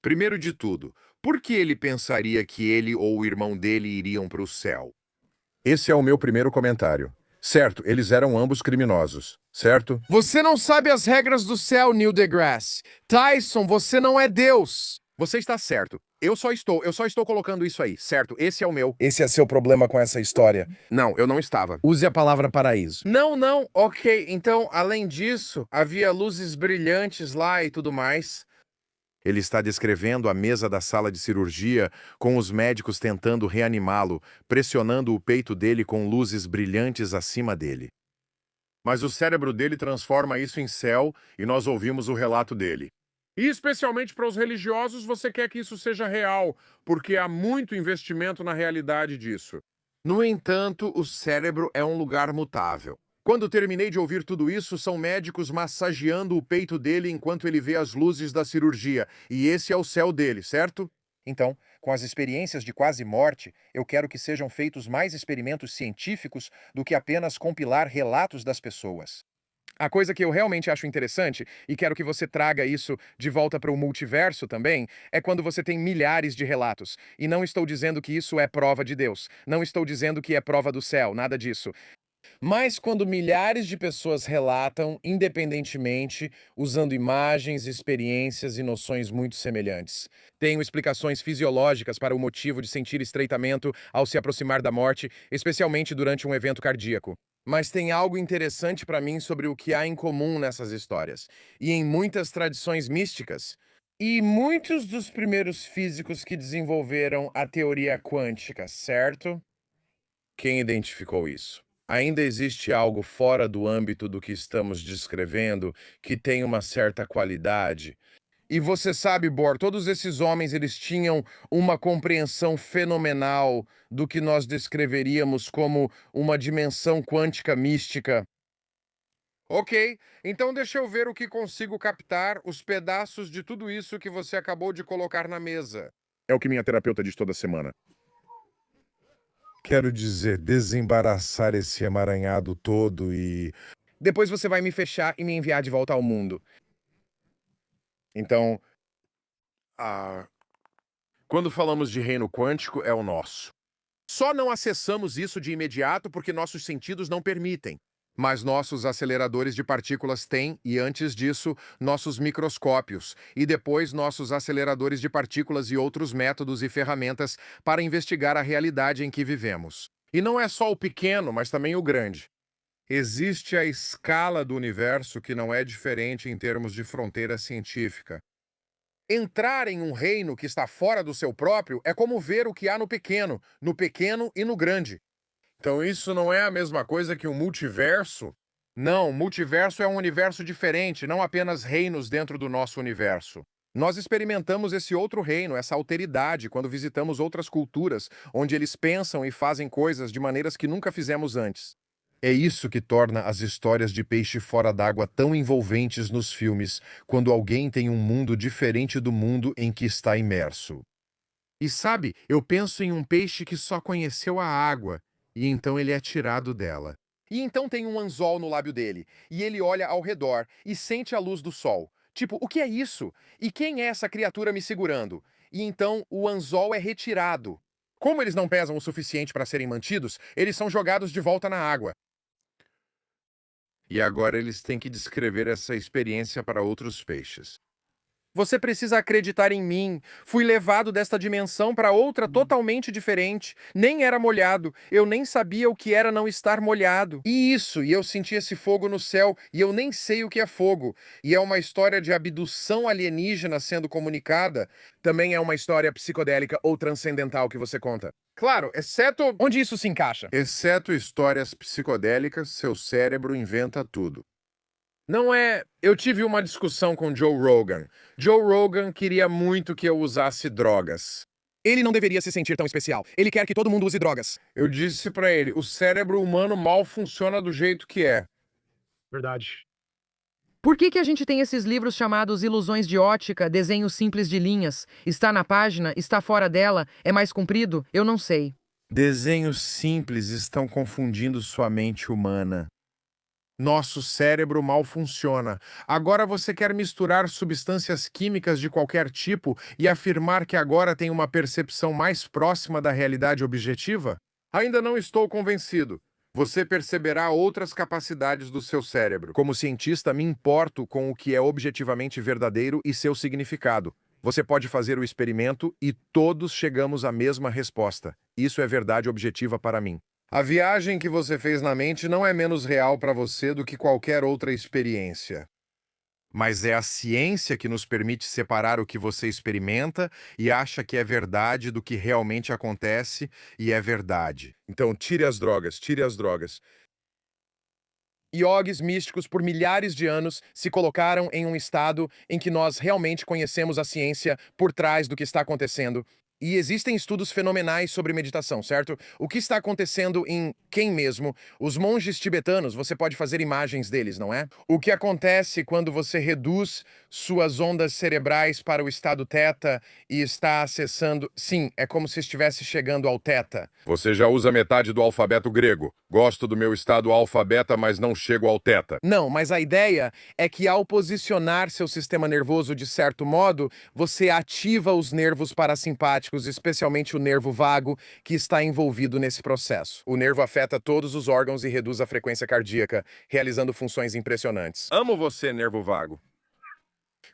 Primeiro de tudo, por que ele pensaria que ele ou o irmão dele iriam para o céu? Esse é o meu primeiro comentário. Certo, eles eram ambos criminosos, certo? Você não sabe as regras do céu, Neil deGrasse. Tyson, você não é Deus. Você está certo. Eu só estou colocando isso aí, certo? Esse é o meu. Esse é seu problema com essa história. Não, eu não estava. Use a palavra paraíso. Não, ok. Então, além disso, havia luzes brilhantes lá e tudo mais. Ele está descrevendo a mesa da sala de cirurgia, com os médicos tentando reanimá-lo, pressionando o peito dele com luzes brilhantes acima dele. Mas o cérebro dele transforma isso em céu e nós ouvimos o relato dele. E especialmente para os religiosos, você quer que isso seja real, porque há muito investimento na realidade disso. No entanto, o cérebro é um lugar mutável. Quando terminei de ouvir tudo isso, são médicos massageando o peito dele enquanto ele vê as luzes da cirurgia. E esse é o céu dele, certo? Então, com as experiências de quase morte, eu quero que sejam feitos mais experimentos científicos do que apenas compilar relatos das pessoas. A coisa que eu realmente acho interessante, e quero que você traga isso de volta para o multiverso também, é quando você tem milhares de relatos. E não estou dizendo que isso é prova de Deus. Não estou dizendo que é prova do céu, nada disso. Mas quando milhares de pessoas relatam independentemente, usando imagens, experiências e noções muito semelhantes. Tenho explicações fisiológicas para o motivo de sentir estreitamento ao se aproximar da morte, especialmente durante um evento cardíaco. Mas tem algo interessante para mim sobre o que há em comum nessas histórias, e em muitas tradições místicas. E muitos dos primeiros físicos que desenvolveram a teoria quântica, certo? Quem identificou isso? Ainda existe algo fora do âmbito do que estamos descrevendo que tem uma certa qualidade. E você sabe, Bohr, todos esses homens eles tinham uma compreensão fenomenal do que nós descreveríamos como uma dimensão quântica mística. Ok, então deixa eu ver o que consigo captar os pedaços de tudo isso que você acabou de colocar na mesa. É o que minha terapeuta diz toda semana. Quero dizer, desembaraçar esse emaranhado todo e... Depois você vai me fechar e me enviar de volta ao mundo. Então, quando falamos de reino quântico, é o nosso. Só não acessamos isso de imediato porque nossos sentidos não permitem. Mas nossos aceleradores de partículas têm, e antes disso, nossos microscópios, e depois nossos aceleradores de partículas e outros métodos e ferramentas para investigar a realidade em que vivemos. E não é só o pequeno, mas também o grande. Existe a escala do universo que não é diferente em termos de fronteira científica. Entrar em um reino que está fora do seu próprio é como ver o que há no pequeno e no grande. Então isso não é a mesma coisa que um multiverso? Não, multiverso é um universo diferente, não apenas reinos dentro do nosso universo. Nós experimentamos esse outro reino, essa alteridade, quando visitamos outras culturas, onde eles pensam e fazem coisas de maneiras que nunca fizemos antes. É isso que torna as histórias de peixe fora d'água tão envolventes nos filmes, quando alguém tem um mundo diferente do mundo em que está imerso. E sabe, eu penso em um peixe que só conheceu a água, e então ele é tirado dela. E então tem um anzol no lábio dele, e ele olha ao redor e sente a luz do sol. Tipo, o que é isso? E quem é essa criatura me segurando? E então o anzol é retirado. Como eles não pesam o suficiente para serem mantidos, eles são jogados de volta na água. E agora eles têm que descrever essa experiência para outros peixes. Você precisa acreditar em mim. Fui levado desta dimensão para outra totalmente diferente. Nem era molhado. Eu nem sabia o que era não estar molhado. E eu senti esse fogo no céu, e eu nem sei o que é fogo. E é uma história de abdução alienígena sendo comunicada. Também é uma história psicodélica ou transcendental que você conta. Claro, exceto... Onde isso se encaixa? Exceto histórias psicodélicas, seu cérebro inventa tudo. Não é... Eu tive uma discussão com Joe Rogan. Joe Rogan queria muito que eu usasse drogas. Ele não deveria se sentir tão especial. Ele quer que todo mundo use drogas. Eu disse pra ele, o cérebro humano mal funciona do jeito que é. Verdade. Por que a gente tem esses livros chamados Ilusões de Ótica, Desenhos Simples de Linhas? Está na página? Está fora dela? É mais comprido? Eu não sei. Desenhos simples estão confundindo sua mente humana. Nosso cérebro mal funciona. Agora você quer misturar substâncias químicas de qualquer tipo e afirmar que agora tem uma percepção mais próxima da realidade objetiva? Ainda não estou convencido. Você perceberá outras capacidades do seu cérebro. Como cientista, me importo com o que é objetivamente verdadeiro e seu significado. Você pode fazer o experimento e todos chegamos à mesma resposta. Isso é verdade objetiva para mim. A viagem que você fez na mente não é menos real para você do que qualquer outra experiência. Mas é a ciência que nos permite separar o que você experimenta e acha que é verdade do que realmente acontece e é verdade. Então, tire as drogas, tire as drogas. Iogues místicos por milhares de anos se colocaram em um estado em que nós realmente conhecemos a ciência por trás do que está acontecendo. E existem estudos fenomenais sobre meditação, certo? O que está acontecendo em quem mesmo? Os monges tibetanos, você pode fazer imagens deles, não é? O que acontece quando você reduz suas ondas cerebrais para o estado teta e está acessando... Sim, é como se estivesse chegando ao teta. Você já usa metade do alfabeto grego. Gosto do meu estado alfabeta, mas não chego ao teta. Não, mas a ideia é que ao posicionar seu sistema nervoso de certo modo, você ativa os nervos parasimpáticos, especialmente o nervo vago, que está envolvido nesse processo. O nervo afeta todos os órgãos e reduz a frequência cardíaca, realizando funções impressionantes. Amo você, nervo vago.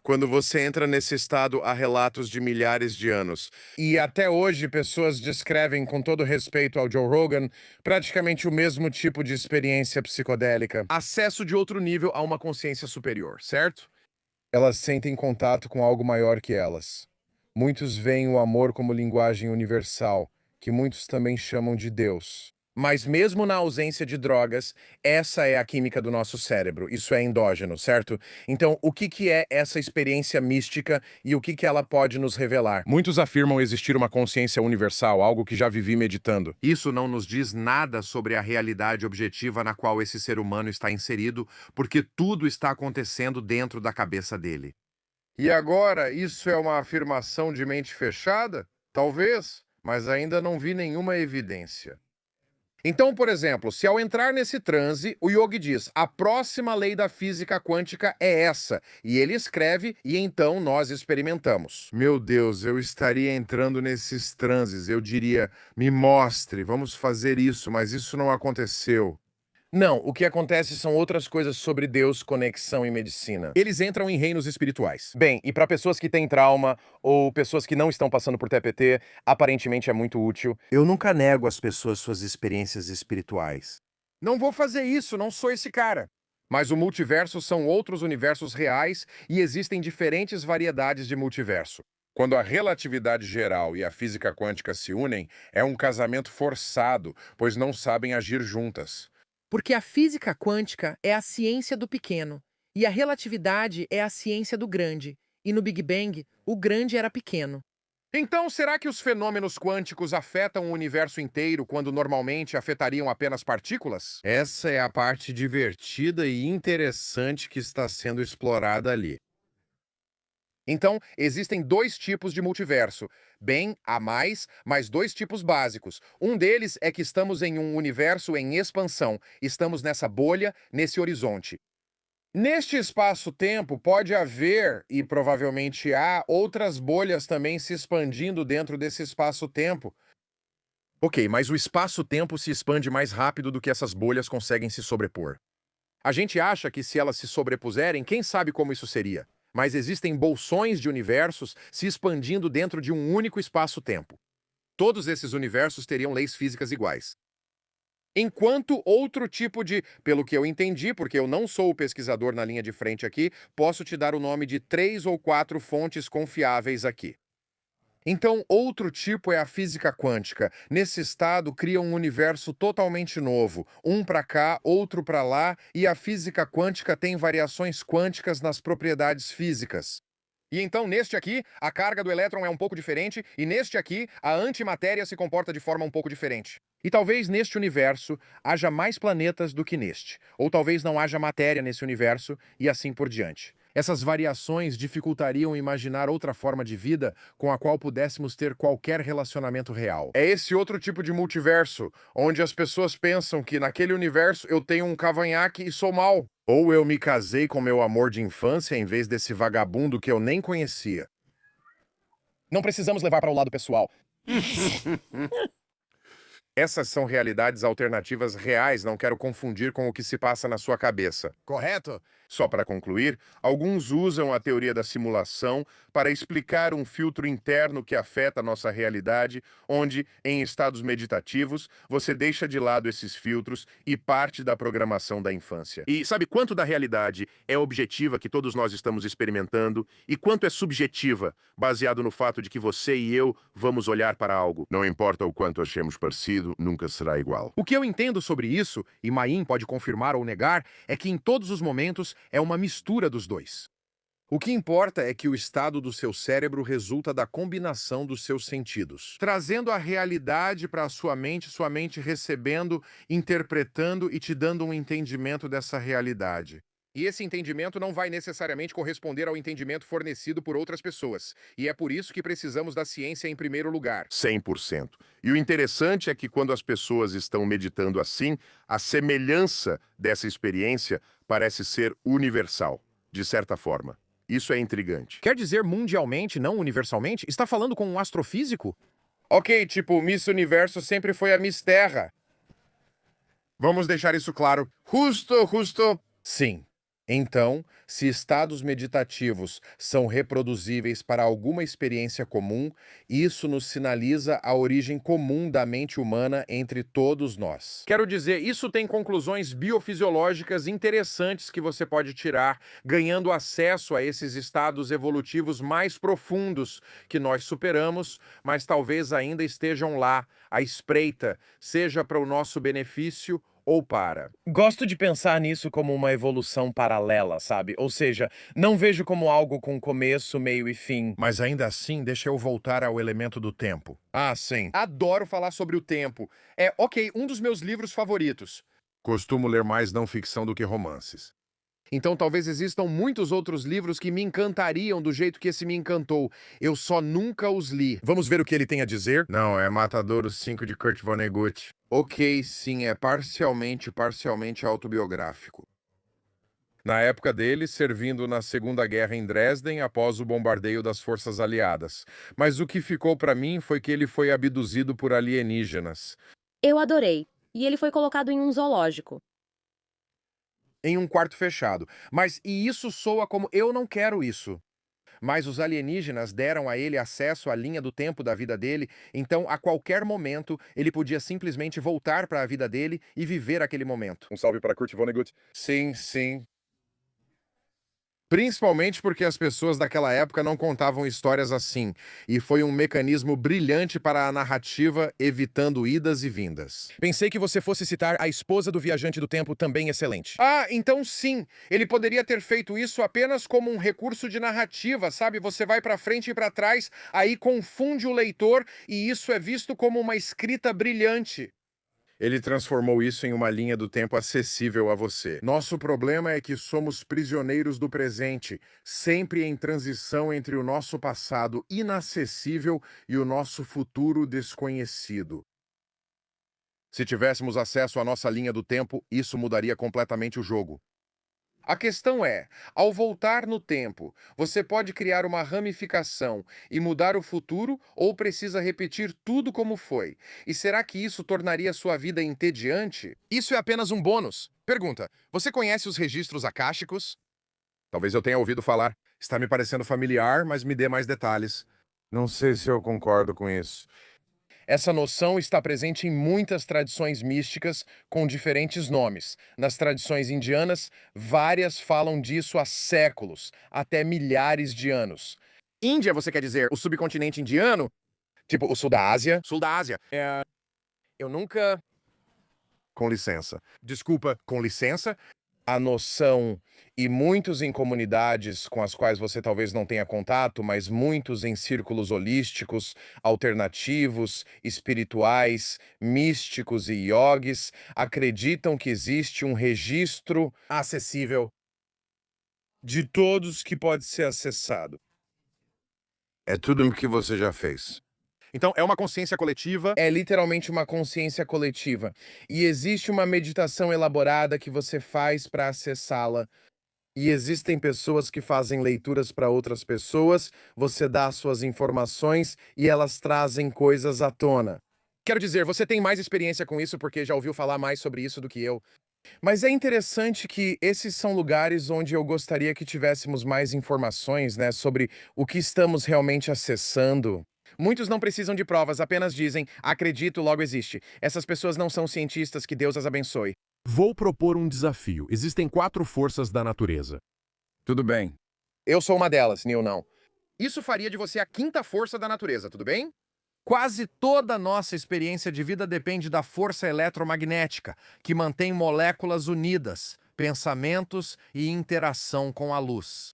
Quando você entra nesse estado, há relatos de milhares de anos. E até hoje, pessoas descrevem, com todo respeito ao Joe Rogan, praticamente o mesmo tipo de experiência psicodélica. Acesso de outro nível a uma consciência superior, certo? Elas sentem contato com algo maior que elas. Muitos veem o amor como linguagem universal, que muitos também chamam de Deus. Mas mesmo na ausência de drogas, essa é a química do nosso cérebro. Isso é endógeno, certo? Então, o que é essa experiência mística e o que ela pode nos revelar? Muitos afirmam existir uma consciência universal, algo que já vivi meditando. Isso não nos diz nada sobre a realidade objetiva na qual esse ser humano está inserido, porque tudo está acontecendo dentro da cabeça dele. E agora, isso é uma afirmação de mente fechada? Talvez, mas ainda não vi nenhuma evidência. Então, por exemplo, se ao entrar nesse transe, o yogi diz, a próxima lei da física quântica é essa, e ele escreve, e então nós experimentamos. Meu Deus, eu estaria entrando nesses transes. Eu diria, me mostre, vamos fazer isso, mas isso não aconteceu. Não, o que acontece são outras coisas sobre Deus, conexão e medicina. Eles entram em reinos espirituais. Bem, e para pessoas que têm trauma ou pessoas que não estão passando por TPT, aparentemente é muito útil. Eu nunca nego às pessoas suas experiências espirituais. Não vou fazer isso, não sou esse cara. Mas o multiverso são outros universos reais e existem diferentes variedades de multiverso. Quando a relatividade geral e a física quântica se unem, é um casamento forçado, pois não sabem agir juntas. Porque a física quântica é a ciência do pequeno e a relatividade é a ciência do grande. E no Big Bang, o grande era pequeno. Então, será que os fenômenos quânticos afetam o universo inteiro quando normalmente afetariam apenas partículas? Essa é a parte divertida e interessante que está sendo explorada ali. Então, existem dois tipos de multiverso. Bem, há mais, mas dois tipos básicos. Um deles é que estamos em um universo em expansão. Estamos nessa bolha, nesse horizonte. Neste espaço-tempo, pode haver, e provavelmente há, outras bolhas também se expandindo dentro desse espaço-tempo. Ok, mas o espaço-tempo se expande mais rápido do que essas bolhas conseguem se sobrepor. A gente acha que se elas se sobrepuserem, quem sabe como isso seria? Mas existem bolsões de universos se expandindo dentro de um único espaço-tempo. Todos esses universos teriam leis físicas iguais. Enquanto outro tipo de, pelo que eu entendi, porque eu não sou o pesquisador na linha de frente aqui, posso te dar o nome de 3 ou 4 fontes confiáveis aqui. Então, outro tipo é a física quântica. Nesse estado, cria um universo totalmente novo, um para cá, outro para lá, e a física quântica tem variações quânticas nas propriedades físicas. E então, neste aqui, a carga do elétron é um pouco diferente, e neste aqui, a antimatéria se comporta de forma um pouco diferente. E talvez neste universo haja mais planetas do que neste, ou talvez não haja matéria nesse universo, e assim por diante. Essas variações dificultariam imaginar outra forma de vida com a qual pudéssemos ter qualquer relacionamento real. É esse outro tipo de multiverso, onde as pessoas pensam que naquele universo eu tenho um cavanhaque e sou mau. Ou eu me casei com meu amor de infância em vez desse vagabundo que eu nem conhecia. Não precisamos levar para o lado pessoal. Essas são realidades alternativas reais, não quero confundir com o que se passa na sua cabeça. Correto? Só para concluir, alguns usam a teoria da simulação para explicar um filtro interno que afeta a nossa realidade, onde, em estados meditativos, você deixa de lado esses filtros e parte da programação da infância. E sabe quanto da realidade é objetiva que todos nós estamos experimentando e quanto é subjetiva, baseado no fato de que você e eu vamos olhar para algo? Não importa o quanto achemos parecido, nunca será igual. O que eu entendo sobre isso, e Maim pode confirmar ou negar, é que em todos os momentos é uma mistura dos dois. O que importa é que o estado do seu cérebro resulta da combinação dos seus sentidos, trazendo a realidade para a sua mente recebendo, interpretando e te dando um entendimento dessa realidade. E esse entendimento não vai necessariamente corresponder ao entendimento fornecido por outras pessoas. E é por isso que precisamos da ciência em primeiro lugar. 100%. E o interessante é que quando as pessoas estão meditando assim, a semelhança dessa experiência parece ser universal, de certa forma. Isso é intrigante. Quer dizer mundialmente, não universalmente? Está falando com um astrofísico? Ok, tipo, Miss Universo sempre foi a Miss Terra. Vamos deixar isso claro. Justo. Sim. Então, se estados meditativos são reproduzíveis para alguma experiência comum, isso nos sinaliza a origem comum da mente humana entre todos nós. Quero dizer, isso tem conclusões biofisiológicas interessantes que você pode tirar, ganhando acesso a esses estados evolutivos mais profundos que nós superamos, mas talvez ainda estejam lá, à espreita, seja para o nosso benefício ou para. Gosto de pensar nisso como uma evolução paralela, sabe? Ou seja, não vejo como algo com começo, meio e fim. Mas ainda assim, deixa eu voltar ao elemento do tempo. Ah, sim. Adoro falar sobre o tempo. É, ok, um dos meus livros favoritos. Costumo ler mais não ficção do que romances. Então talvez existam muitos outros livros que me encantariam do jeito que esse me encantou. Eu só nunca os li. Vamos ver o que ele tem a dizer? Não, é Matadouro 5 de Kurt Vonnegut. Ok, sim, é parcialmente autobiográfico. Na época dele, servindo na Segunda Guerra em Dresden após o bombardeio das forças aliadas. Mas o que ficou para mim foi que ele foi abduzido por alienígenas. Eu adorei. E ele foi colocado em um zoológico. Em um quarto fechado. E isso soa como eu não quero isso. Mas os alienígenas deram a ele acesso à linha do tempo da vida dele, então a qualquer momento ele podia simplesmente voltar para a vida dele e viver aquele momento. Um salve para Kurt Vonnegut. Sim. Principalmente porque as pessoas daquela época não contavam histórias assim, e foi um mecanismo brilhante para a narrativa, evitando idas e vindas. Pensei que você fosse citar a esposa do viajante do tempo, também excelente. Ah, então sim. Ele poderia ter feito isso apenas como um recurso de narrativa, sabe? Você vai para frente e para trás, aí confunde o leitor e isso é visto como uma escrita brilhante. Ele transformou isso em uma linha do tempo acessível a você. Nosso problema é que somos prisioneiros do presente, sempre em transição entre o nosso passado inacessível e o nosso futuro desconhecido. Se tivéssemos acesso à nossa linha do tempo, isso mudaria completamente o jogo. A questão é, ao voltar no tempo, você pode criar uma ramificação e mudar o futuro ou precisa repetir tudo como foi? E será que isso tornaria sua vida entediante? Isso é apenas um bônus. Pergunta, você conhece os registros akáshicos? Talvez eu tenha ouvido falar. Está me parecendo familiar, mas me dê mais detalhes. Não sei se eu concordo com isso. Essa noção está presente em muitas tradições místicas com diferentes nomes. Nas tradições indianas, várias falam disso há séculos, até milhares de anos. Índia, você quer dizer o subcontinente indiano? Tipo o sul da Ásia? Sul da Ásia. Eu nunca... Com licença. Desculpa, com licença? a noção, e muitos em comunidades com as quais você talvez não tenha contato, mas muitos em círculos holísticos, alternativos, espirituais, místicos e iogues, acreditam que existe um registro acessível de todos que pode ser acessado. É tudo o que você já fez. Então, é uma consciência coletiva. É literalmente uma consciência coletiva. E existe uma meditação elaborada que você faz para acessá-la. E existem pessoas que fazem leituras para outras pessoas, você dá suas informações e elas trazem coisas à tona. Quero dizer, você tem mais experiência com isso porque já ouviu falar mais sobre isso do que eu. Mas é interessante que esses são lugares onde eu gostaria que tivéssemos mais informações, né, sobre o que estamos realmente acessando. Muitos não precisam de provas, apenas dizem, acredito, logo existe. Essas pessoas não são cientistas, que Deus as abençoe. Vou propor um desafio. Existem 4 forças da natureza. Tudo bem. Eu sou uma delas, Neil não. Isso faria de você a 5ª força da natureza, tudo bem? Quase toda a nossa experiência de vida depende da força eletromagnética, que mantém moléculas unidas, pensamentos e interação com a luz.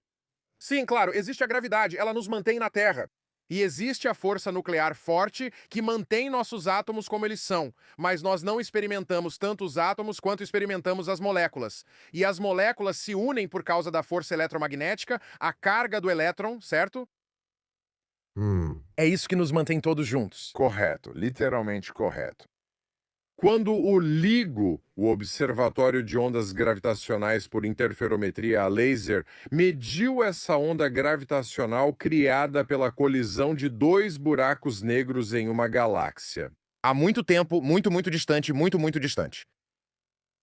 Sim, claro, existe a gravidade, ela nos mantém na Terra. E existe a força nuclear forte que mantém nossos átomos como eles são, mas nós não experimentamos tanto os átomos quanto experimentamos as moléculas. E as moléculas se unem por causa da força eletromagnética, a carga do elétron, certo? É isso que nos mantém todos juntos. Correto, literalmente correto. Quando o LIGO, o Observatório de Ondas Gravitacionais por Interferometria a Laser, mediu essa onda gravitacional criada pela colisão de 2 buracos negros em uma galáxia. Há muito tempo, muito distante, muito distante.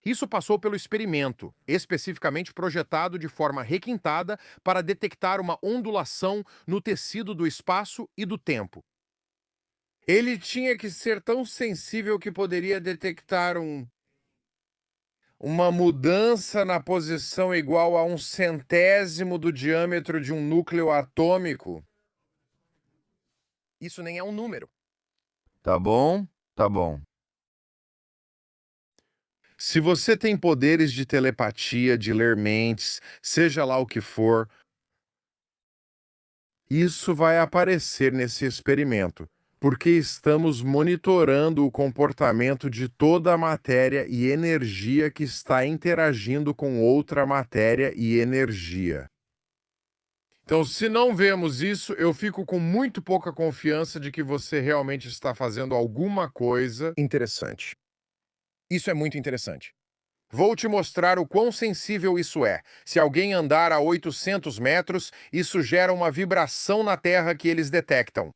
Isso passou pelo experimento, especificamente projetado de forma requintada para detectar uma ondulação no tecido do espaço e do tempo. Ele tinha que ser tão sensível que poderia detectar uma mudança na posição igual a 1/100º do diâmetro de um núcleo atômico. Isso nem é um número. Tá bom, tá bom. Se você tem poderes de telepatia, de ler mentes, seja lá o que for, isso vai aparecer nesse experimento, porque estamos monitorando o comportamento de toda a matéria e energia que está interagindo com outra matéria e energia. Então, se não vemos isso, eu fico com muito pouca confiança de que você realmente está fazendo alguma coisa. Interessante. Isso é muito interessante. Vou te mostrar o quão sensível isso é. Se alguém andar a 800 metros, isso gera uma vibração na Terra que eles detectam.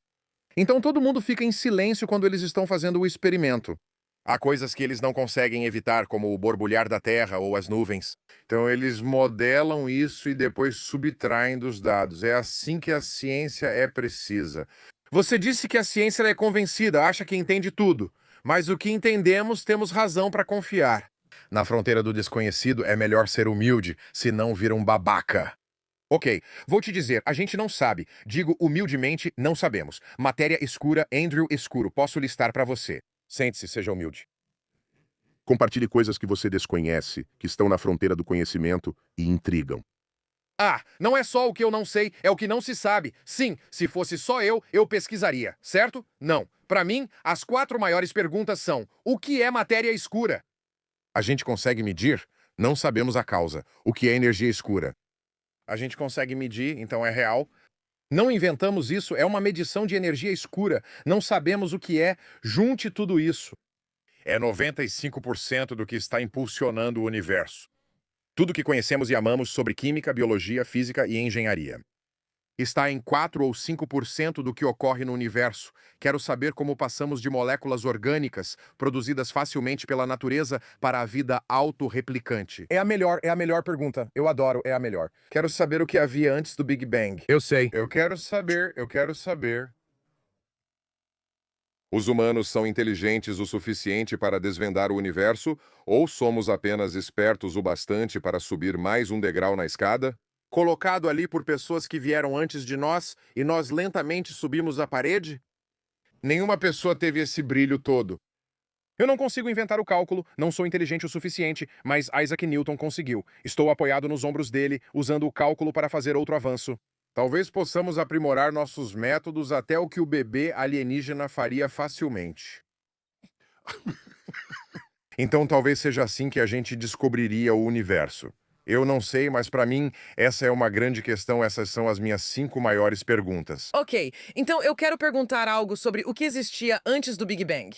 Então todo mundo fica em silêncio quando eles estão fazendo o experimento. Há coisas que eles não conseguem evitar, como o borbulhar da Terra ou as nuvens. Então eles modelam isso e depois subtraem dos dados. É assim que a ciência é precisa. Você disse que a ciência é convencida, acha que entende tudo. Mas o que entendemos, temos razão para confiar. Na fronteira do desconhecido, é melhor ser humilde, senão vira um babaca. Ok, vou te dizer, a gente não sabe. Digo humildemente, não sabemos. Matéria escura, Andrew escuro. Posso listar para você. Sente-se, seja humilde. Compartilhe coisas que você desconhece, que estão na fronteira do conhecimento e intrigam. Ah, não é só o que eu não sei, é o que não se sabe. Sim, se fosse só eu pesquisaria, certo? Não. Para mim, as 4 maiores perguntas são: o que é matéria escura? A gente consegue medir? Não sabemos a causa. O que é energia escura? A gente consegue medir, então é real. Não inventamos isso, é uma medição de energia escura. Não sabemos o que é. Junte tudo isso. É 95% do que está impulsionando o universo. Tudo que conhecemos e amamos sobre química, biologia, física e engenharia. Está em 4 ou 5% do que ocorre no universo. Quero saber como passamos de moléculas orgânicas, produzidas facilmente pela natureza, para a vida autorreplicante. É a melhor pergunta. Eu adoro, é a melhor. Quero saber o que havia antes do Big Bang. Eu sei. Eu quero saber. Os humanos são inteligentes o suficiente para desvendar o universo, ou somos apenas espertos o bastante para subir mais um degrau na escada? Colocado ali por pessoas que vieram antes de nós e nós lentamente subimos a parede? Nenhuma pessoa teve esse brilho todo. Eu não consigo inventar o cálculo, não sou inteligente o suficiente, mas Isaac Newton conseguiu. Estou apoiado nos ombros dele, usando o cálculo para fazer outro avanço. Talvez possamos aprimorar nossos métodos até o que o bebê alienígena faria facilmente. Então talvez seja assim que a gente descobriria o universo. Eu não sei, mas para mim essa é uma grande questão. Essas são as minhas 5 maiores perguntas. Ok, então eu quero perguntar algo sobre o que existia antes do Big Bang.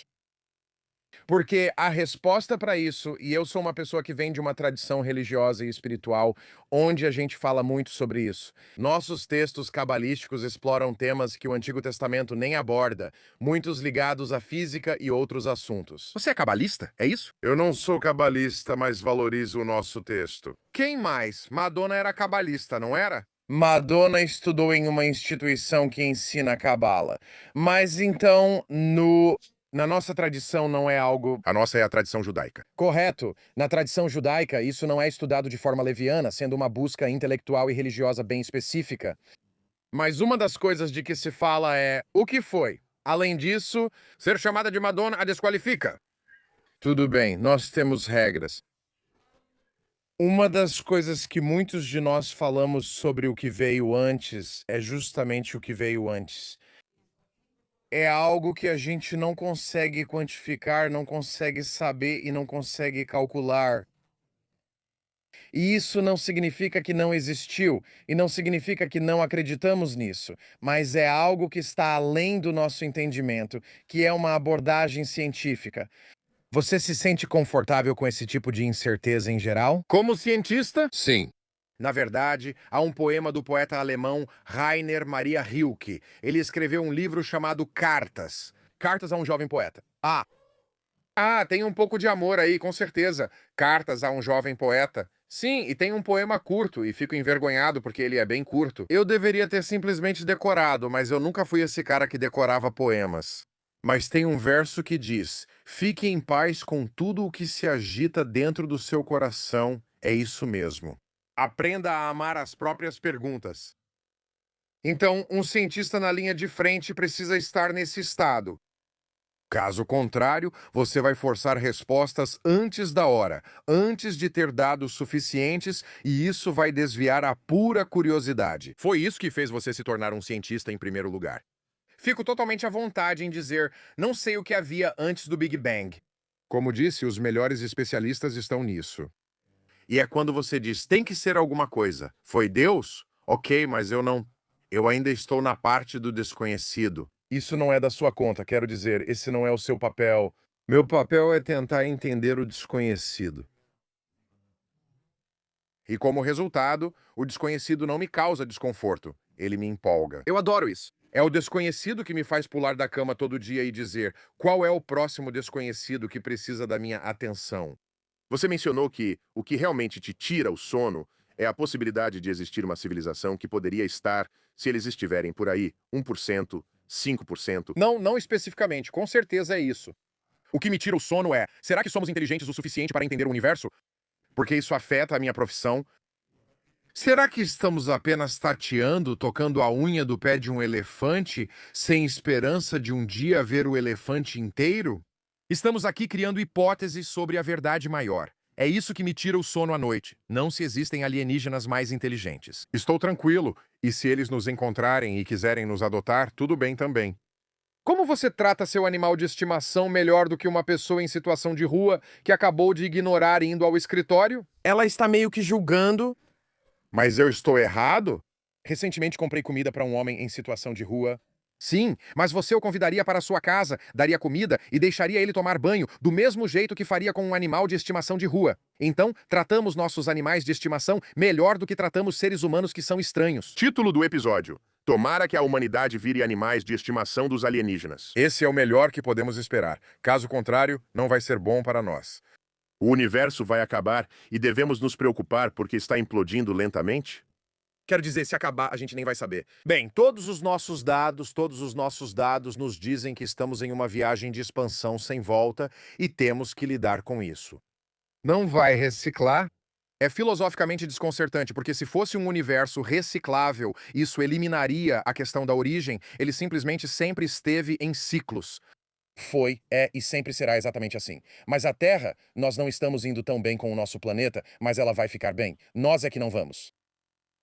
Porque a resposta para isso, e eu sou uma pessoa que vem de uma tradição religiosa e espiritual, onde a gente fala muito sobre isso. Nossos textos cabalísticos exploram temas que o Antigo Testamento nem aborda, muitos ligados à física e outros assuntos. Você é cabalista? É isso? Eu não sou cabalista, mas valorizo o nosso texto. Quem mais? Madonna era cabalista, não era? Madonna estudou em uma instituição que ensina cabala. Mas então, na nossa tradição não é algo A nossa é a tradição judaica. correto. Na tradição judaica, isso não é estudado de forma leviana, sendo uma busca intelectual e religiosa bem específica. Mas uma das coisas de que se fala é o que foi. Além disso, Ser chamada de Madonna a desqualifica. tudo bem, nós temos regras. Uma das coisas que muitos de nós falamos sobre o que veio antes é justamente o que veio antes. É algo que a gente não consegue quantificar, não consegue saber e não consegue calcular. E isso não significa que não existiu, e não significa que não acreditamos nisso, mas é algo que está além do nosso entendimento, que é uma abordagem científica. Você se sente confortável com esse tipo de incerteza em geral? Como cientista? Sim. Na verdade, há um poema do poeta alemão Rainer Maria Rilke. Ele escreveu um livro chamado Cartas. Cartas a um jovem poeta. Tem um pouco de amor aí, com certeza. Cartas a um jovem poeta. Sim, e tem um poema curto, e fico envergonhado porque ele é bem curto. Eu deveria ter simplesmente decorado, mas eu nunca fui esse cara que decorava poemas. Mas tem um verso que diz: fique em paz com tudo o que se agita dentro do seu coração. É isso mesmo. Aprenda a amar as próprias perguntas. Então, um cientista na linha de frente precisa estar nesse estado. Caso contrário, você vai forçar respostas antes da hora, antes de ter dados suficientes, e isso vai desviar a pura curiosidade. Foi isso que fez você se tornar um cientista em primeiro lugar. Fico totalmente à vontade em dizer, não sei o que havia antes do Big Bang. Como disse, os melhores especialistas estão nisso. E é quando você diz, tem que ser alguma coisa. Foi Deus? Ok, mas eu ainda estou na parte do desconhecido. Isso não é da sua conta, quero dizer, esse não é o seu papel. Meu papel é tentar entender o desconhecido. E como resultado, o desconhecido não me causa desconforto. Ele me empolga. Eu adoro isso. É o desconhecido que me faz pular da cama todo dia e dizer, qual é o próximo desconhecido que precisa da minha atenção? Você mencionou que o que realmente te tira o sono é a possibilidade de existir uma civilização que poderia estar, se eles estiverem por aí, 1%, 5%. Não especificamente, com certeza é isso. O que me tira o sono é, será que somos inteligentes o suficiente para entender o universo? Porque isso afeta a minha profissão. Será que estamos apenas tateando, tocando a unha do pé de um elefante, sem esperança de um dia ver o elefante inteiro? Estamos aqui criando hipóteses sobre a verdade maior. É isso que me tira o sono à noite. Não se existem alienígenas mais inteligentes. Estou tranquilo, e se eles nos encontrarem e quiserem nos adotar, tudo bem também. Como você trata seu animal de estimação melhor do que uma pessoa em situação de rua que acabou de ignorar indo ao escritório? Ela está meio que julgando. Mas eu estou errado? Recentemente comprei comida para um homem em situação de rua. Sim, mas você o convidaria para a sua casa, daria comida e deixaria ele tomar banho, do mesmo jeito que faria com um animal de estimação de rua. Então, tratamos nossos animais de estimação melhor do que tratamos seres humanos que são estranhos. Título do episódio: Tomara que a humanidade vire animais de estimação dos alienígenas. Esse é o melhor que podemos esperar. Caso contrário, não vai ser bom para nós. O universo vai acabar e devemos nos preocupar porque está implodindo lentamente? Quero dizer, se acabar, a gente nem vai saber. Bem, todos os nossos dados nos dizem que estamos em uma viagem de expansão sem volta e temos que lidar com isso. Não vai reciclar? É filosoficamente desconcertante, porque se fosse um universo reciclável, isso eliminaria a questão da origem, ele simplesmente sempre esteve em ciclos. Foi, é e sempre será exatamente assim. Mas a Terra, nós não estamos indo tão bem com o nosso planeta, mas ela vai ficar bem. Nós é que não vamos.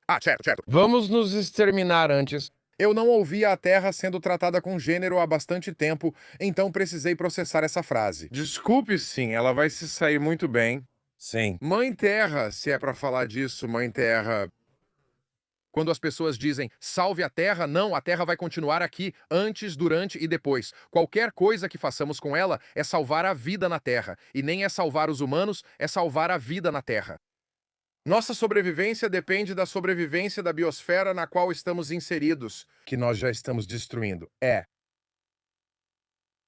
Ah, certo. Vamos nos exterminar antes. Eu não ouvia a Terra sendo tratada com gênero há bastante tempo, então precisei processar essa frase. Desculpe, sim, ela vai se sair muito bem. Sim. Mãe Terra, se é pra falar disso, Mãe Terra. Quando as pessoas dizem salve a Terra, não, a Terra vai continuar aqui, antes, durante e depois. Qualquer coisa que façamos com ela é salvar a vida na Terra. E nem é salvar os humanos, é salvar a vida na Terra. Nossa sobrevivência depende da sobrevivência da biosfera na qual estamos inseridos. Que nós já estamos destruindo.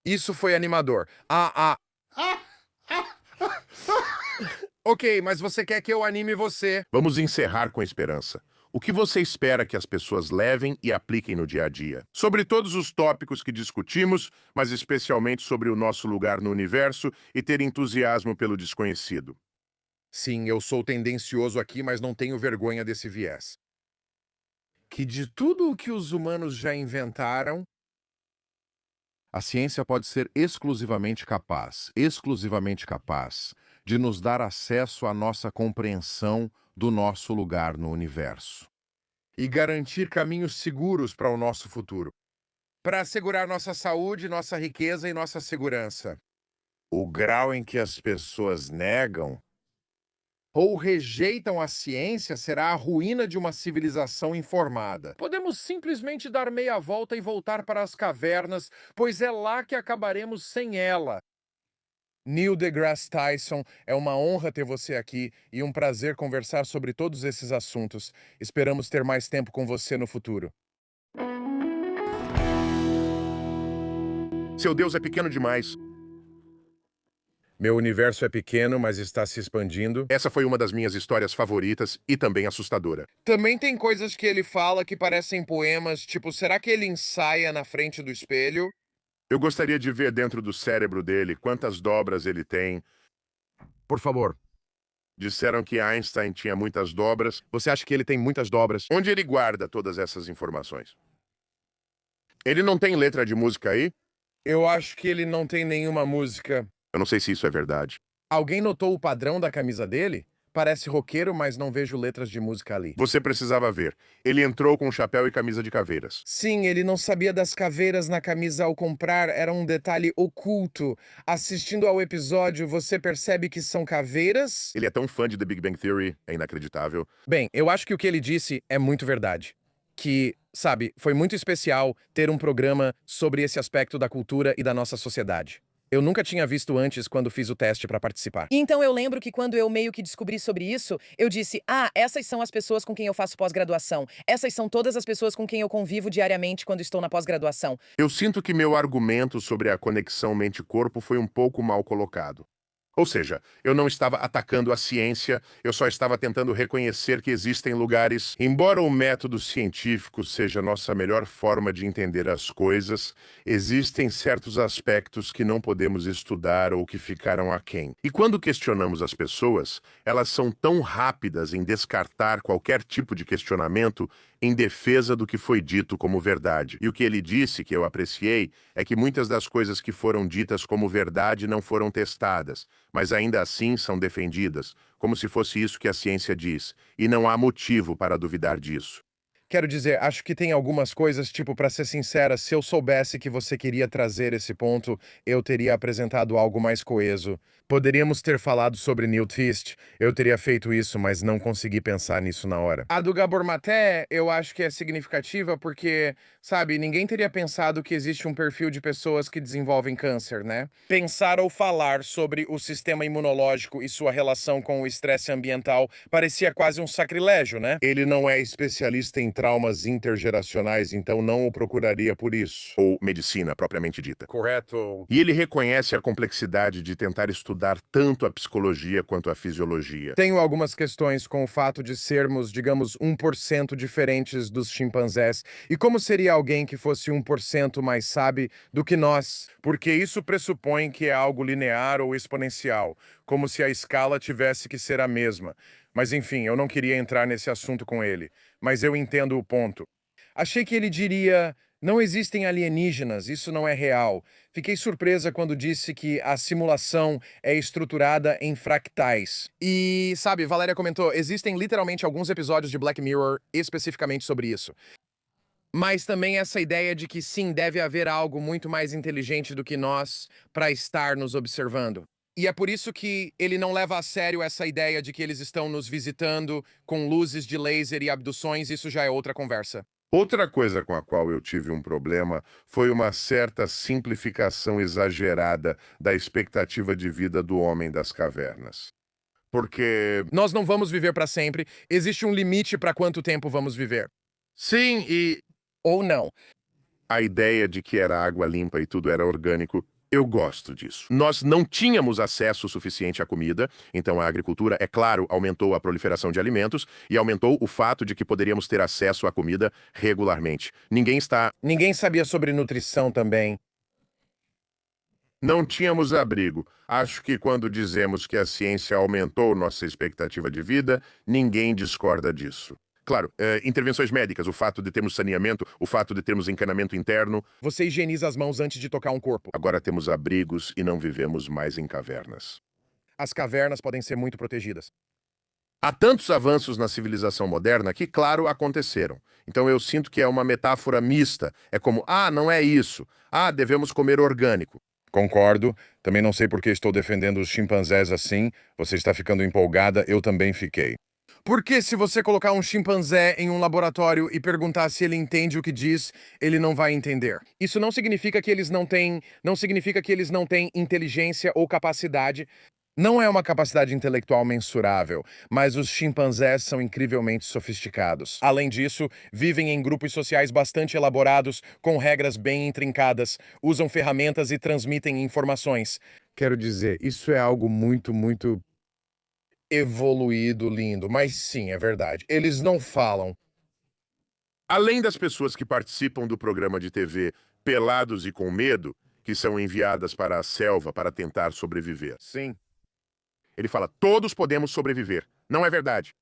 Isso foi animador. Ok, mas você quer que eu anime você? Vamos encerrar com esperança. O que você espera que as pessoas levem e apliquem no dia a dia? Sobre todos os tópicos que discutimos, mas especialmente sobre o nosso lugar no universo e ter entusiasmo pelo desconhecido. Sim, eu sou tendencioso aqui, mas não tenho vergonha desse viés. Que de tudo o que os humanos já inventaram, a ciência pode ser exclusivamente capaz de nos dar acesso à nossa compreensão do nosso lugar no universo e garantir caminhos seguros para o nosso futuro, para assegurar nossa saúde, nossa riqueza e nossa segurança. O grau em que as pessoas negam Ou rejeitam a ciência será a ruína de uma civilização informada. Podemos simplesmente dar meia volta e voltar para as cavernas, pois é lá que acabaremos sem ela. Neil deGrasse Tyson, é uma honra ter você aqui e um prazer conversar sobre todos esses assuntos. Esperamos ter mais tempo com você no futuro. Seu Deus é pequeno demais. Meu universo é pequeno, mas está se expandindo. Essa foi uma das minhas histórias favoritas e também assustadora. Também tem coisas que ele fala que parecem poemas, tipo, será que ele ensaia na frente do espelho? Eu gostaria de ver dentro do cérebro dele quantas dobras ele tem. Por favor. Disseram que Einstein tinha muitas dobras. Você acha que ele tem muitas dobras? Onde ele guarda todas essas informações? Ele não tem letra de música aí? Eu acho que ele não tem nenhuma música. Eu não sei se isso é verdade. Alguém notou o padrão da camisa dele? Parece roqueiro, mas não vejo letras de música ali. Você precisava ver. Ele entrou com chapéu e camisa de caveiras. Sim, ele não sabia das caveiras na camisa ao comprar, era um detalhe oculto. Assistindo ao episódio, você percebe que são caveiras? Ele é tão fã de The Big Bang Theory, é inacreditável. Bem, eu acho que o que ele disse é muito verdade. Que, sabe, foi muito especial ter um programa sobre esse aspecto da cultura e da nossa sociedade. Eu nunca tinha visto antes quando fiz o teste para participar. Então eu lembro que quando eu meio que descobri sobre isso, eu disse, essas são as pessoas com quem eu faço pós-graduação. Essas são todas as pessoas com quem eu convivo diariamente quando estou na pós-graduação. Eu sinto que meu argumento sobre a conexão mente-corpo foi um pouco mal colocado. Ou seja, eu não estava atacando a ciência, eu só estava tentando reconhecer que existem lugares. Embora o método científico seja nossa melhor forma de entender as coisas, existem certos aspectos que não podemos estudar ou que ficaram aquém. E quando questionamos as pessoas, elas são tão rápidas em descartar qualquer tipo de questionamento em defesa do que foi dito como verdade. E o que ele disse, que eu apreciei, é que muitas das coisas que foram ditas como verdade não foram testadas, mas ainda assim são defendidas, como se fosse isso que a ciência diz, e não há motivo para duvidar disso. Quero dizer, acho que tem algumas coisas, tipo, para ser sincera, se eu soubesse que você queria trazer esse ponto, eu teria apresentado algo mais coeso. Poderíamos ter falado sobre Newt Fist, eu teria feito isso, mas não consegui pensar nisso na hora. A do Gabor Maté, eu acho que é significativa porque, sabe, ninguém teria pensado que existe um perfil de pessoas que desenvolvem câncer, né? Pensar ou falar sobre o sistema imunológico e sua relação com o estresse ambiental parecia quase um sacrilégio, né? Ele não é especialista em traumas intergeracionais, então não o procuraria por isso. Ou medicina, propriamente dita. Correto. E ele reconhece a complexidade de tentar estudar tanto a psicologia quanto a fisiologia. Tenho algumas questões com o fato de sermos, digamos, 1% diferentes dos chimpanzés. E como seria alguém que fosse 1% mais sábio do que nós? Porque isso pressupõe que é algo linear ou exponencial, como se a escala tivesse que ser a mesma. Mas enfim, eu não queria entrar nesse assunto com ele. Mas eu entendo o ponto. Achei que ele diria, Não existem alienígenas, isso não é real. Fiquei surpresa quando disse que a simulação é estruturada em fractais. E, sabe, Valéria comentou, existem literalmente alguns episódios de Black Mirror especificamente sobre isso. Mas também essa ideia de que sim, deve haver algo muito mais inteligente do que nós para estar nos observando. E é por isso que ele não leva a sério essa ideia de que eles estão nos visitando com luzes de laser e abduções, isso já é outra conversa. Outra coisa com a qual eu tive um problema foi uma certa simplificação exagerada da expectativa de vida do homem das cavernas. Porque, Nós não vamos viver para sempre, existe um limite para quanto tempo vamos viver. sim, e Ou não. a ideia de que era água limpa e tudo era orgânico, eu gosto disso. Nós não tínhamos acesso suficiente à comida, então a agricultura, é claro, aumentou a proliferação de alimentos e aumentou o fato de que poderíamos ter acesso à comida regularmente. Ninguém sabia sobre nutrição também. Não tínhamos abrigo. Acho que quando dizemos que a ciência aumentou nossa expectativa de vida, ninguém discorda disso. Claro, intervenções médicas, o fato de termos saneamento, o fato de termos encanamento interno. Você higieniza as mãos antes de tocar um corpo. Agora temos abrigos e não vivemos mais em cavernas. As cavernas podem ser muito protegidas. Há tantos avanços na civilização moderna que, claro, aconteceram. Então eu sinto que é uma metáfora mista. É como, não é isso. Devemos comer orgânico. Concordo. Também não sei por que estou defendendo os chimpanzés assim. Você está ficando empolgada, eu também fiquei. Porque se você colocar um chimpanzé em um laboratório e perguntar se ele entende o que diz, ele não vai entender. Isso não significa que eles não têm inteligência ou capacidade. Não é uma capacidade intelectual mensurável, mas os chimpanzés são incrivelmente sofisticados. Além disso, vivem em grupos sociais bastante elaborados, com regras bem intrincadas, usam ferramentas e transmitem informações. Quero dizer, isso é algo muito evoluído, lindo, mas sim, é verdade. Eles não falam. Além das pessoas que participam do programa de TV Pelados e com Medo, que são enviadas para a selva para tentar sobreviver. Sim. Ele fala, todos podemos sobreviver. Não é verdade.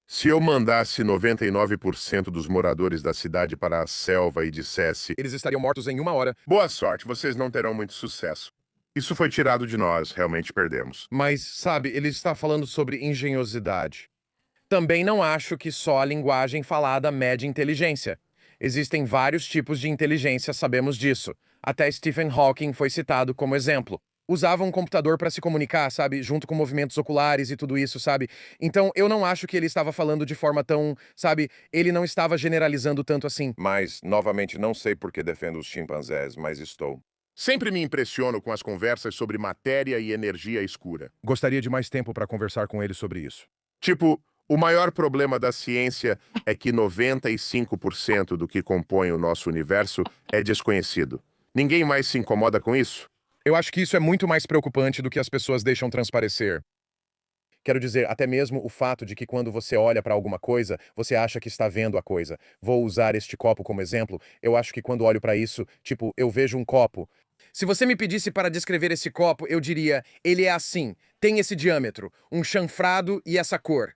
Se eu mandasse 99% dos moradores da cidade para a selva e dissesse, Eles estariam mortos em 1 hora. boa sorte, vocês não terão muito sucesso. Isso foi tirado de nós, realmente perdemos. Mas, sabe, ele está falando sobre engenhosidade. Também não acho que só a linguagem falada mede inteligência. Existem vários tipos de inteligência, sabemos disso. Até Stephen Hawking foi citado como exemplo. Usava um computador para se comunicar, sabe? Junto com movimentos oculares e tudo isso, sabe? Então, eu não acho que ele estava falando de forma tão, sabe? Ele não estava generalizando tanto assim. Mas, novamente, não sei por que defendo os chimpanzés, mas estou. Sempre me impressiono com as conversas sobre matéria e energia escura. Gostaria de mais tempo para conversar com ele sobre isso. Tipo, o maior problema da ciência é que 95% do que compõe o nosso universo é desconhecido. Ninguém mais se incomoda com isso? Eu acho que isso é muito mais preocupante do que as pessoas deixam transparecer. Quero dizer, até mesmo o fato de que quando você olha para alguma coisa, você acha que está vendo a coisa. Vou usar este copo como exemplo. Eu acho que quando olho para isso, tipo, eu vejo um copo. Se você me pedisse para descrever esse copo, eu diria, ele é assim, tem esse diâmetro, um chanfrado e essa cor.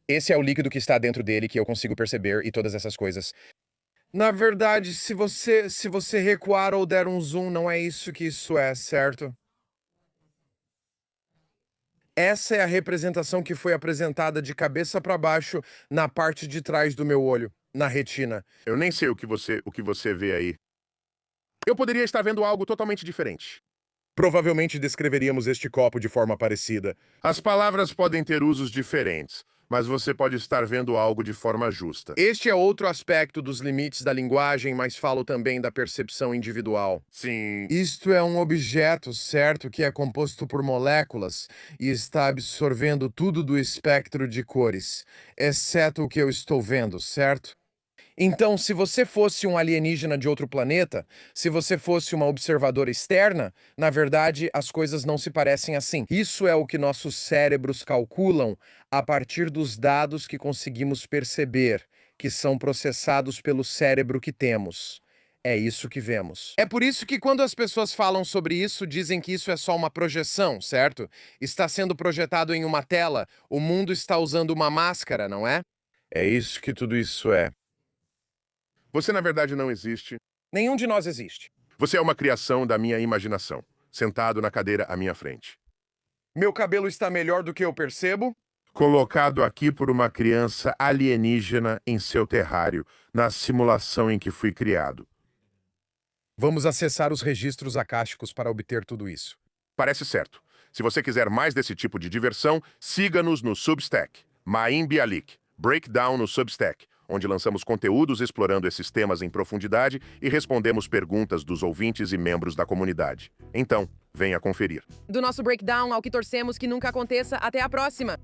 Esse é o líquido que está dentro dele que eu consigo perceber e todas essas coisas. Na verdade, se você recuar ou der um zoom, não é isso que isso é, certo? Essa é a representação que foi apresentada de cabeça para baixo na parte de trás do meu olho, na retina. Eu nem sei o que você vê aí. Eu poderia estar vendo algo totalmente diferente. Provavelmente descreveríamos este copo de forma parecida. As palavras podem ter usos diferentes, mas você pode estar vendo algo de forma justa. Este é outro aspecto dos limites da linguagem, mas falo também da percepção individual. Sim. Isto é um objeto, certo, que é composto por moléculas e está absorvendo tudo do espectro de cores, exceto o que eu estou vendo, certo? Então, se você fosse um alienígena de outro planeta, se você fosse uma observadora externa, na verdade, as coisas não se parecem assim. Isso é o que nossos cérebros calculam a partir dos dados que conseguimos perceber, que são processados pelo cérebro que temos. É isso que vemos. É por isso que quando as pessoas falam sobre isso, dizem que isso é só uma projeção, certo? Está sendo projetado em uma tela, o mundo está usando uma máscara, não é? É isso que tudo isso é. Você, na verdade, não existe. Nenhum de nós existe. Você é uma criação da minha imaginação, sentado na cadeira à minha frente. Meu cabelo está melhor do que eu percebo? Colocado aqui por uma criança alienígena em seu terrário, na simulação em que fui criado. Vamos acessar os registros acásticos para obter tudo isso. Parece certo. Se você quiser mais desse tipo de diversão, siga-nos no Substack, Maim Bialik, Breakdown no Substack, onde lançamos conteúdos explorando esses temas em profundidade e respondemos perguntas dos ouvintes e membros da comunidade. Então, venha conferir. Do nosso breakdown ao que torcemos que nunca aconteça, até a próxima!